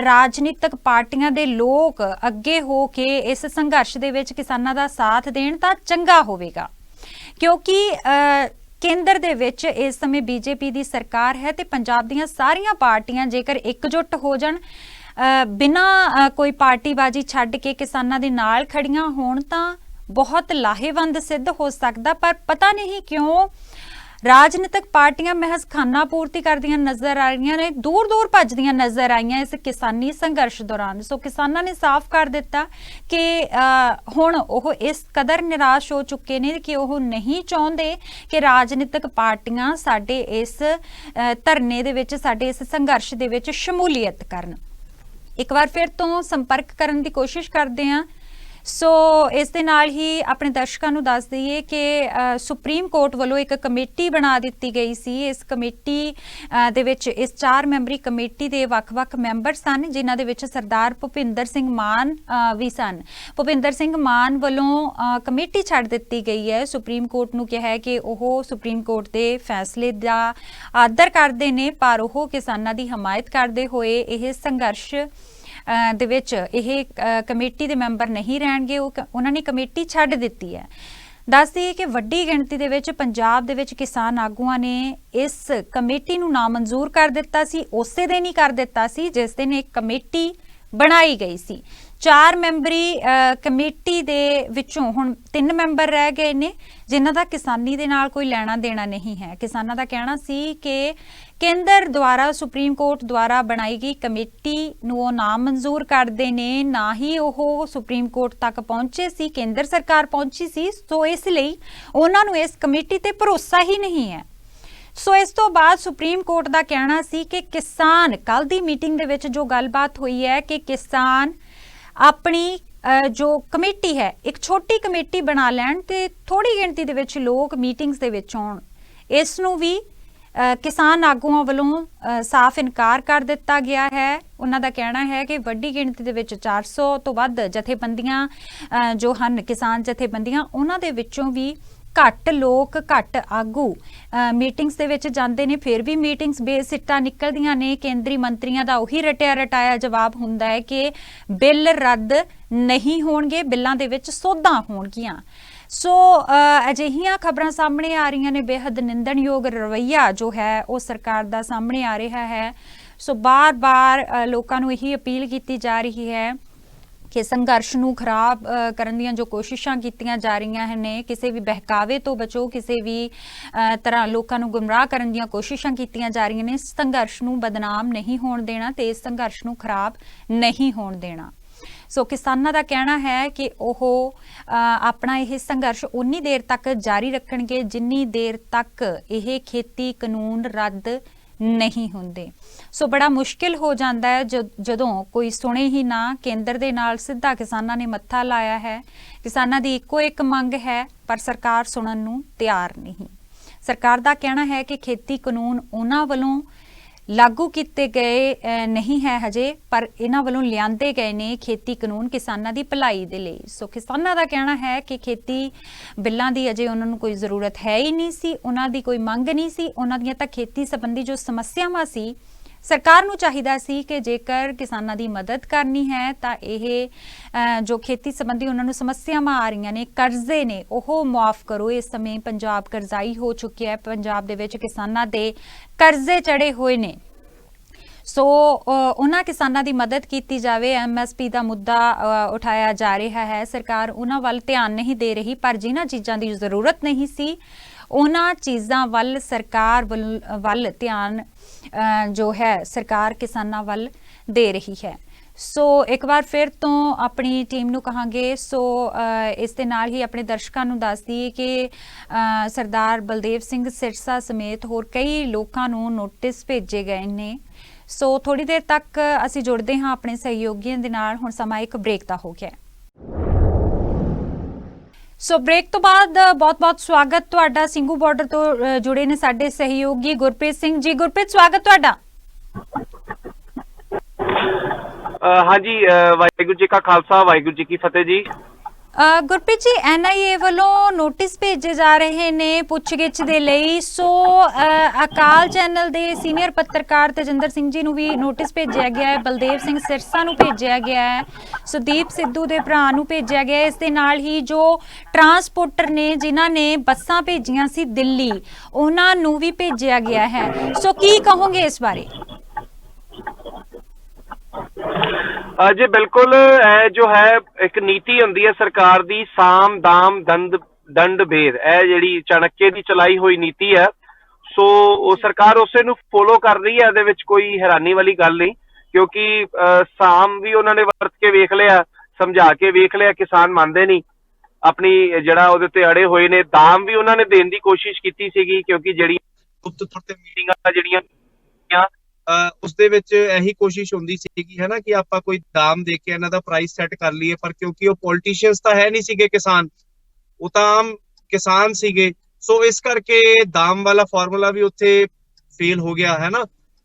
ਰਾਜਨੀਤਿਕ ਪਾਰਟੀਆਂ ਦੇ ਲੋਕ ਅੱਗੇ ਹੋ ਕੇ ਇਸ ਸੰਘਰਸ਼ ਦੇ ਵਿੱਚ ਕਿਸਾਨਾਂ ਦਾ ਸਾਥ ਦੇਣ ਤਾਂ ਚੰਗਾ ਹੋਵੇਗਾ, ਕਿਉਂਕਿ ਕੇਂਦਰ ਦੇ ਵਿੱਚ ਇਸ ਸਮੇਂ ਬੀਜੇਪੀ ਦੀ ਸਰਕਾਰ ਹੈ ਤੇ ਪੰਜਾਬ ਦੀਆਂ ਸਾਰੀਆਂ ਪਾਰਟੀਆਂ ਜੇਕਰ ਇਕਜੁੱਟ ਹੋ ਜਾਣ, ਬਿਨਾਂ ਕੋਈ ਪਾਰਟੀਬਾਜ਼ੀ ਛੱਡ ਕੇ ਕਿਸਾਨਾਂ ਦੇ ਨਾਲ ਖੜੀਆਂ ਹੋਣ ਤਾਂ ਬਹੁਤ ਲਾਹੇਵੰਦ ਸਿੱਧ ਹੋ ਸਕਦਾ। ਪਰ ਪਤਾ ਨਹੀਂ ਕਿਉਂ ਰਾਜਨੀਤਿਕ ਪਾਰਟੀਆਂ ਮਹਿਜ਼ ਖਾਨਾ ਪੂਰਤੀ ਕਰਦੀਆਂ ਨਜ਼ਰ ਆ ਰਹੀਆਂ ਨੇ, ਦੂਰ ਦੂਰ ਭੱਜਦੀਆਂ ਨਜ਼ਰ ਆਈਆਂ ਇਸ ਕਿਸਾਨੀ ਸੰਘਰਸ਼ ਦੌਰਾਨ। ਸੋ ਕਿਸਾਨਾਂ ਨੇ ਸਾਫ਼ ਕਰ ਦਿੱਤਾ ਕਿ ਹੁਣ ਉਹ ਇਸ ਕਦਰ ਨਿਰਾਸ਼ ਹੋ ਚੁੱਕੇ ਨੇ ਕਿ ਉਹ ਨਹੀਂ ਚਾਹੁੰਦੇ ਕਿ ਰਾਜਨੀਤਿਕ ਪਾਰਟੀਆਂ ਸਾਡੇ ਇਸ ਧਰਨੇ ਦੇ ਵਿੱਚ, ਸਾਡੇ ਇਸ ਸੰਘਰਸ਼ ਦੇ ਵਿੱਚ ਸ਼ਮੂਲੀਅਤ ਕਰਨ। ਇੱਕ ਵਾਰ ਫਿਰ ਤੋਂ ਸੰਪਰਕ ਕਰਨ ਦੀ ਕੋਸ਼ਿਸ਼ ਕਰਦੇ ਹਾਂ। ਸੋ ਇਸ ਦੇ ਨਾਲ ਹੀ ਆਪਣੇ ਦਰਸ਼ਕਾਂ ਨੂੰ ਦੱਸ ਦਈਏ ਕਿ ਸੁਪਰੀਮ ਕੋਰਟ ਵੱਲੋਂ ਇੱਕ ਕਮੇਟੀ ਬਣਾ ਦਿੱਤੀ ਗਈ ਸੀ। ਇਸ ਕਮੇਟੀ ਦੇ ਵਿੱਚ ਇਸ 4 ਮੈਂਬਰੀ ਕਮੇਟੀ ਦੇ ਵੱਖ-ਵੱਖ ਮੈਂਬਰ ਸਨ, ਜਿਨ੍ਹਾਂ ਦੇ ਵਿੱਚ ਸਰਦਾਰ ਭੁਪਿੰਦਰ ਸਿੰਘ ਮਾਨ ਵੀ ਸਨ। ਭੁਪਿੰਦਰ ਸਿੰਘ ਮਾਨ ਵੱਲੋਂ ਕਮੇਟੀ ਛੱਡ ਦਿੱਤੀ ਗਈ ਹੈ। ਸੁਪਰੀਮ ਕੋਰਟ ਨੂੰ ਕਿਹਾ ਹੈ ਕਿ ਉਹ ਸੁਪਰੀਮ ਕੋਰਟ ਦੇ ਫੈਸਲੇ ਦਾ ਆਦਰ ਕਰਦੇ ਨੇ, ਪਰ ਉਹ ਕਿਸਾਨਾਂ ਦੀ ਹਮਾਇਤ ਕਰਦੇ ਹੋਏ ਇਹ ਸੰਘਰਸ਼ ਦੇ ਵਿੱਚ ਇਹ ਕਮੇਟੀ ਦੇ ਮੈਂਬਰ ਨਹੀਂ ਰਹਿਣਗੇ। ਉਹਨਾਂ ਨੇ ਕਮੇਟੀ ਛੱਡ ਦਿੱਤੀ ਹੈ। ਦੱਸ ਦਈਏ ਕਿ ਵੱਡੀ ਗਿਣਤੀ ਦੇ ਵਿੱਚ ਪੰਜਾਬ ਦੇ ਵਿੱਚ ਕਿਸਾਨ ਆਗੂਆਂ ਨੇ ਇਸ ਕਮੇਟੀ ਨੂੰ ਨਾਮਨਜ਼ੂਰ ਕਰ ਦਿੱਤਾ ਸੀ। ਉਸੇ ਦਿਨ ਹੀ ਕਰ ਦਿੱਤਾ ਸੀ ਜਿਸ ਦਿਨ ਇੱਕ ਕਮੇਟੀ ਬਣਾਈ ਗਈ ਸੀ। 4 ਮੈਂਬਰੀ ਕਮੇਟੀ ਦੇ ਵਿੱਚੋਂ ਹੁਣ 3 ਮੈਂਬਰ ਰਹਿ ਗਏ ਨੇ, ਜਿਨ੍ਹਾਂ ਦਾ ਕਿਸਾਨੀ ਦੇ ਨਾਲ ਕੋਈ ਲੈਣਾ ਦੇਣਾ ਨਹੀਂ ਹੈ। ਕਿਸਾਨਾਂ ਦਾ ਕਹਿਣਾ ਸੀ ਕਿ ਕੇਂਦਰ ਦੁਆਰਾ, ਸੁਪਰੀਮ ਕੋਰਟ ਦੁਆਰਾ ਬਣਾਈ ਗਈ ਕਮੇਟੀ ਨੂੰ ਉਹ ਨਾਮਨਜ਼ੂਰ ਕਰਦੇ ਨੇ, ਨਾ ਹੀ ਉਹ ਸੁਪਰੀਮ ਕੋਰਟ ਤੱਕ ਪਹੁੰਚੇ ਸੀ, ਕੇਂਦਰ ਸਰਕਾਰ ਪਹੁੰਚੀ ਸੀ। ਸੋ ਇਸ ਲਈ ਉਹਨਾਂ ਨੂੰ ਇਸ ਕਮੇਟੀ ਤੇ ਭਰੋਸਾ ਹੀ ਨਹੀਂ ਹੈ। ਸੋ ਇਸ ਤੋਂ ਬਾਅਦ ਸੁਪਰੀਮ ਕੋਰਟ ਦਾ ਕਹਿਣਾ ਸੀ ਕਿ ਕਿਸਾਨ, ਕੱਲ ਦੀ ਮੀਟਿੰਗ ਦੇ ਵਿੱਚ ਜੋ ਗੱਲਬਾਤ ਹੋਈ ਹੈ ਕਿ ਕਿਸਾਨ ਆਪਣੀ ਜੋ ਕਮੇਟੀ ਹੈ ਇੱਕ ਛੋਟੀ ਕਮੇਟੀ ਬਣਾ ਲੈਣ ਤੇ ਥੋੜੀ ਗਿਣਤੀ ਦੇ ਵਿੱਚ ਲੋਕ ਮੀਟਿੰਗਸ ਦੇ ਵਿੱਚ ਆਉਣ। ਇਸ ਨੂੰ ਵੀ ਕਿਸਾਨ ਆਗੂਆਂ ਵੱਲੋਂ ਸਾਫ਼ ਇਨਕਾਰ ਕਰ ਦਿੱਤਾ ਗਿਆ ਹੈ। ਉਹਨਾਂ ਦਾ ਕਹਿਣਾ ਹੈ ਕਿ ਵੱਡੀ ਗਿਣਤੀ ਦੇ ਵਿੱਚ 400 ਤੋਂ ਵੱਧ ਜਥੇਬੰਦੀਆਂ ਜੋ ਹਨ ਕਿਸਾਨ ਜਥੇਬੰਦੀਆਂ, ਉਹਨਾਂ ਦੇ ਵਿੱਚੋਂ ਵੀ ਘੱਟ ਲੋਕ ਘੱਟ ਆਗੂ ਮੀਟਿੰਗਸ ਦੇ ਵਿੱਚ ਜਾਂਦੇ ਨੇ। ਫਿਰ ਵੀ ਮੀਟਿੰਗਸ ਬੇਸਿੱਟਾ ਨਿਕਲਦੀਆਂ ਨੇ। ਕੇਂਦਰੀ ਮੰਤਰੀਆਂ ਦਾ ਉਹੀ ਰਟਿਆ ਰਟਾਇਆ ਜਵਾਬ ਹੁੰਦਾ ਹੈ ਕਿ ਬਿੱਲ ਰੱਦ ਨਹੀਂ ਹੋਣਗੇ, ਬਿੱਲਾਂ ਦੇ ਵਿੱਚ ਸੋਧਾਂ ਹੋਣਗੀਆਂ। ਸੋ ਅਜਿਹੀਆਂ ਖਬਰਾਂ ਸਾਹਮਣੇ ਆ ਰਹੀਆਂ ਨੇ। ਬੇਹੱਦ ਨਿੰਦਣਯੋਗ ਰਵੱਈਆ ਜੋ ਹੈ ਉਹ ਸਰਕਾਰ ਦਾ ਸਾਹਮਣੇ ਆ ਰਿਹਾ ਹੈ। ਸੋ ਬਾਰ-ਬਾਰ ਲੋਕਾਂ ਨੂੰ ਇਹੀ ਅਪੀਲ ਕੀਤੀ ਜਾ ਰਹੀ ਹੈ ਕਿ ਸੰਘਰਸ਼ ਨੂੰ ਖਰਾਬ ਕਰਨ ਦੀਆਂ ਜੋ ਕੋਸ਼ਿਸ਼ਾਂ ਕੀਤੀਆਂ ਜਾ ਰਹੀਆਂ ਨੇ, ਕਿਸੇ ਵੀ ਬਹਿਕਾਵੇ ਤੋਂ ਬਚੋ, ਕਿਸੇ ਵੀ ਤਰ੍ਹਾਂ ਲੋਕਾਂ ਨੂੰ ਗੁੰਮਰਾਹ ਕਰਨ ਦੀਆਂ ਕੋਸ਼ਿਸ਼ਾਂ ਕੀਤੀਆਂ ਜਾ ਰਹੀਆਂ ਨੇ। ਸੰਘਰਸ਼ ਨੂੰ ਬਦਨਾਮ ਨਹੀਂ ਹੋਣ ਦੇਣਾ ਤੇ ਇਸ ਸੰਘਰਸ਼ ਨੂੰ ਖਰਾਬ ਨਹੀਂ ਹੋਣ ਦੇਣਾ। ਸੋ ਕਿਸਾਨਾਂ ਦਾ ਕਹਿਣਾ ਹੈ ਕਿ ਉਹ ਆਪਣਾ ਇਹ ਸੰਘਰਸ਼ ਉਨੀ ਦੇਰ ਤੱਕ ਜਾਰੀ ਰੱਖਣਗੇ ਜਿੰਨੀ ਦੇਰ ਤੱਕ ਇਹ ਖੇਤੀ ਕਾਨੂੰਨ ਰੱਦ ਨਹੀਂ ਹੁੰਦੇ। ਸੋ ਬੜਾ ਮੁਸ਼ਕਿਲ ਹੋ ਜਾਂਦਾ ਹੈ ਜਦੋਂ ਕੋਈ ਸੁਣੇ ਹੀ ਨਾ। ਕੇਂਦਰ ਦੇ ਨਾਲ ਸਿੱਧਾ ਕਿਸਾਨਾਂ ਨੇ ਮੱਥਾ ਲਾਇਆ ਹੈ। ਕਿਸਾਨਾਂ ਦੀ ਇੱਕੋ ਇੱਕ ਮੰਗ ਹੈ ਪਰ ਸਰਕਾਰ ਸੁਣਨ ਨੂੰ ਤਿਆਰ ਨਹੀਂ। ਸਰਕਾਰ ਦਾ ਕਹਿਣਾ ਹੈ ਕਿ ਖੇਤੀ ਕਾਨੂੰਨ ਉਹਨਾਂ ਵੱਲੋਂ ਲਾਗੂ ਕੀਤੇ ਗਏ ਨਹੀਂ ਹੈ ਹਜੇ, ਪਰ ਇਹਨਾਂ ਵੱਲੋਂ ਲਿਆਂਦੇ ਗਏ ਨੇ ਖੇਤੀ ਕਾਨੂੰਨ ਕਿਸਾਨਾਂ ਦੀ ਭਲਾਈ ਦੇ ਲਈ। ਸੋ ਕਿਸਾਨਾਂ ਦਾ ਕਹਿਣਾ ਹੈ ਕਿ ਖੇਤੀ ਬਿੱਲਾਂ ਦੀ ਅਜੇ ਉਹਨਾਂ ਨੂੰ ਕੋਈ ਜ਼ਰੂਰਤ ਹੈ ਹੀ ਨਹੀਂ ਸੀ, ਉਹਨਾਂ ਦੀ ਕੋਈ ਮੰਗ ਨਹੀਂ ਸੀ। ਉਹਨਾਂ ਦੀਆਂ ਤਾਂ ਖੇਤੀ ਸੰਬੰਧੀ ਜੋ ਸਮੱਸਿਆਵਾਂ ਸੀ, ਸਰਕਾਰ ਨੂੰ ਚਾਹੀਦਾ ਸੀ ਕਿ ਜੇਕਰ ਕਿਸਾਨਾਂ ਦੀ ਮਦਦ ਕਰਨੀ ਹੈ ਤਾਂ ਇਹ ਜੋ ਖੇਤੀ ਸੰਬੰਧੀ ਉਹਨਾਂ ਨੂੰ ਸਮੱਸਿਆਵਾਂ ਆ ਰਹੀਆਂ ਨੇ, ਕਰਜ਼ੇ ਨੇ, ਉਹ ਮੁਆਫ ਕਰੋ। ਇਸ ਸਮੇਂ ਪੰਜਾਬ ਕਰਜ਼ਾਈ ਹੋ ਚੁੱਕਿਆ ਹੈ। ਪੰਜਾਬ ਦੇ ਵਿੱਚ ਕਿਸਾਨਾਂ ਦੇ ਕਰਜ਼ੇ ਚੜੇ ਹੋਏ ਨੇ। ਸੋ ਉਹਨਾਂ ਕਿਸਾਨਾਂ ਦੀ ਮਦਦ ਕੀਤੀ ਜਾਵੇ। MSP ਦਾ ਮੁੱਦਾ ਉਠਾਇਆ ਜਾ ਰਿਹਾ ਹੈ। ਸਰਕਾਰ ਉਹਨਾਂ ਵੱਲ ਧਿਆਨ ਨਹੀਂ ਦੇ ਰਹੀ, ਪਰ ਜਿਨ੍ਹਾਂ ਚੀਜ਼ਾਂ ਦੀ ਜ਼ਰੂਰਤ ਨਹੀਂ ਸੀ ਉਹਨਾਂ ਚੀਜ਼ਾਂ ਵੱਲ ਸਰਕਾਰ ਵੱਲ ਧਿਆਨ ਜੋ ਹੈ ਸਰਕਾਰ ਕਿਸਾਨਾਂ ਵੱਲ ਦੇ ਰਹੀ ਹੈ। ਸੋ ਇੱਕ ਵਾਰ ਫਿਰ ਤੋਂ ਆਪਣੀ ਟੀਮ ਨੂੰ ਕਹਾਂਗੇ, ਸੋ ਇਸ ਦੇ ਨਾਲ ਹੀ ਆਪਣੇ ਦਰਸ਼ਕਾਂ ਨੂੰ ਦੱਸ ਦਈਏ ਕਿ ਸਰਦਾਰ ਬਲਦੇਵ ਸਿੰਘ ਸਿਰਸਾ ਸਮੇਤ ਹੋਰ ਕਈ ਲੋਕਾਂ ਨੂੰ ਨੋਟਿਸ ਭੇਜੇ ਗਏ ਨੇ। ਸੋ ਥੋੜੀ ਦੇਰ ਤੱਕ ਅਸੀਂ ਜੁੜਦੇ ਹਾਂ ਆਪਣੇ ਸਹਿਯੋਗੀਆਂ ਦੇ ਨਾਲ। ਹੁਣ ਸਮਾਂ ਇੱਕ ਬ੍ਰੇਕ ਦਾ ਹੋ ਗਿਆ। ਸੋ ਬ੍ਰੇਕ ਤੋਂ ਬਾਅਦ ਬਹੁਤ-ਬਹੁਤ ਸਵਾਗਤ ਤੁਹਾਡਾ। ਸਿੰਘੂ ਬਾਰਡਰ ਤੋਂ ਜੁੜੇ ਨੇ ਸਾਡੇ ਸਹਿਯੋਗੀ ਗੁਰਪ੍ਰੀਤ ਸਿੰਘ ਜੀ। ਗੁਰਪ੍ਰੀਤ, ਸਵਾਗਤ ਤੁਹਾਡਾ। ਹਾਂਜੀ, ਵਾਹਿਗੁਰੂ ਜੀ ਕਾ ਖਾਲਸਾ, ਵਾਹਿਗੁਰੂ ਜੀ ਕੀ ਫਤਿਹ ਜੀ। ਗੁਰਪ੍ਰੀਤ ਜੀ, NIA ਵੱਲੋਂ ਨੋਟਿਸ ਭੇਜੇ ਜਾ ਰਹੇ ਨੇ ਪੁੱਛਗਿੱਛ ਦੇ ਲਈ। ਸੋ ਅਕਾਲ ਚੈਨਲ ਦੇ ਸੀਨੀਅਰ ਪੱਤਰਕਾਰ ਤੇਜਿੰਦਰ ਸਿੰਘ ਜੀ ਨੂੰ ਵੀ ਨੋਟਿਸ ਭੇਜਿਆ ਗਿਆ ਹੈ, ਬਲਦੇਵ ਸਿੰਘ ਸਿਰਸਾ ਨੂੰ ਭੇਜਿਆ ਗਿਆ ਹੈ, ਸੁਦੀਪ ਸਿੱਧੂ ਦੇ ਭਰਾ ਨੂੰ ਭੇਜਿਆ ਗਿਆ। ਇਸ ਦੇ ਨਾਲ ਹੀ ਜੋ ਟਰਾਂਸਪੋਰਟਰ ਨੇ ਜਿਨ੍ਹਾਂ ਨੇ ਬੱਸਾਂ ਭੇਜੀਆਂ ਸੀ ਦਿੱਲੀ, ਉਹਨਾਂ ਨੂੰ ਵੀ ਭੇਜਿਆ ਗਿਆ ਹੈ। ਸੋ ਕੀ ਕਹੋਗੇ ਇਸ ਬਾਰੇ? ਜੀ ਬਿਲकुल, जो है एक नीति ਹੁੰਦੀ ਹੈ ਸਰਕਾਰ ਦੀ, ਸਾਮ ਦਾਮ ਦੰਡ ਭੇਦ। ਇਹ ਜਿਹੜੀ ਚਾਣਕੇ ਦੀ ਚਲਾਈ ਹੋਈ ਨੀਤੀ ਹੈ, ਸੋ ਉਹ ਸਰਕਾਰ ਉਸੇ ਨੂੰ ਫੋਲੋ ਕਰ ਰਹੀ ਹੈ। ਇਹਦੇ ਵਿੱਚ ਕੋਈ ਹੈਰਾਨੀ ਵਾਲੀ ਗੱਲ ਨਹੀਂ, ਕਿਉਂਕਿ ਸਾਮ ਵੀ ਉਹਨਾਂ ਨੇ ਵਰਤ ਕੇ ਵੇਖ ਲਿਆ, ਸਮਝਾ ਕੇ ਵੇਖ ਲਿਆ, ਕਿਸਾਨ ਮੰਨਦੇ ਨਹੀਂ, ਆਪਣੀ ਜਿਹੜਾ ਉਹਦੇ ਤੇ ਅੜੇ ਹੋਏ ਨੇ। ਦਾਮ ਵੀ ਉਹਨਾਂ ਨੇ ਦੇਣ ਦੀ ਕੋਸ਼ਿਸ਼ ਕੀਤੀ ਸੀਗੀ, ਕਿਉਂਕਿ ਜਿਹੜੀਆਂ ਮੀਟਿੰਗਾਂ ਜਿਹੜੀਆਂ ਉਸ ਦੇ ਵਿੱਚ ਇਹੀ ਕੋਸ਼ਿਸ਼ ਹੁੰਦੀ ਸੀਗੀ ਹੈ ਨਾ ਕਿ ਆਪਾਂ ਕੋਈ ਦਾਮ ਦੇ ਕੇ ਇਹਨਾਂ ਦਾ ਪ੍ਰਾਈਸ ਸੈੱਟ ਕਰ ਲਈਏ। ਪਰ ਕਿਉਂਕਿ ਉਹ ਪੋਲੀਟੀਸ਼ੀਅਨਸ ਤਾਂ ਹੈ ਨਹੀਂ ਸੀਗੇ ਕਿਸਾਨ, ਉਹ ਤਾਂ ਆਮ ਕਿਸਾਨ ਸੀਗੇ, ਸੋ ਇਸ ਕਰਕੇ ਦਾਮ ਵਾਲਾ ਫਾਰਮੂਲਾ ਵੀ ਉੱਥੇ ਫੇਲ ਹੋ ਗਿਆ ਹੈ ਨਾ।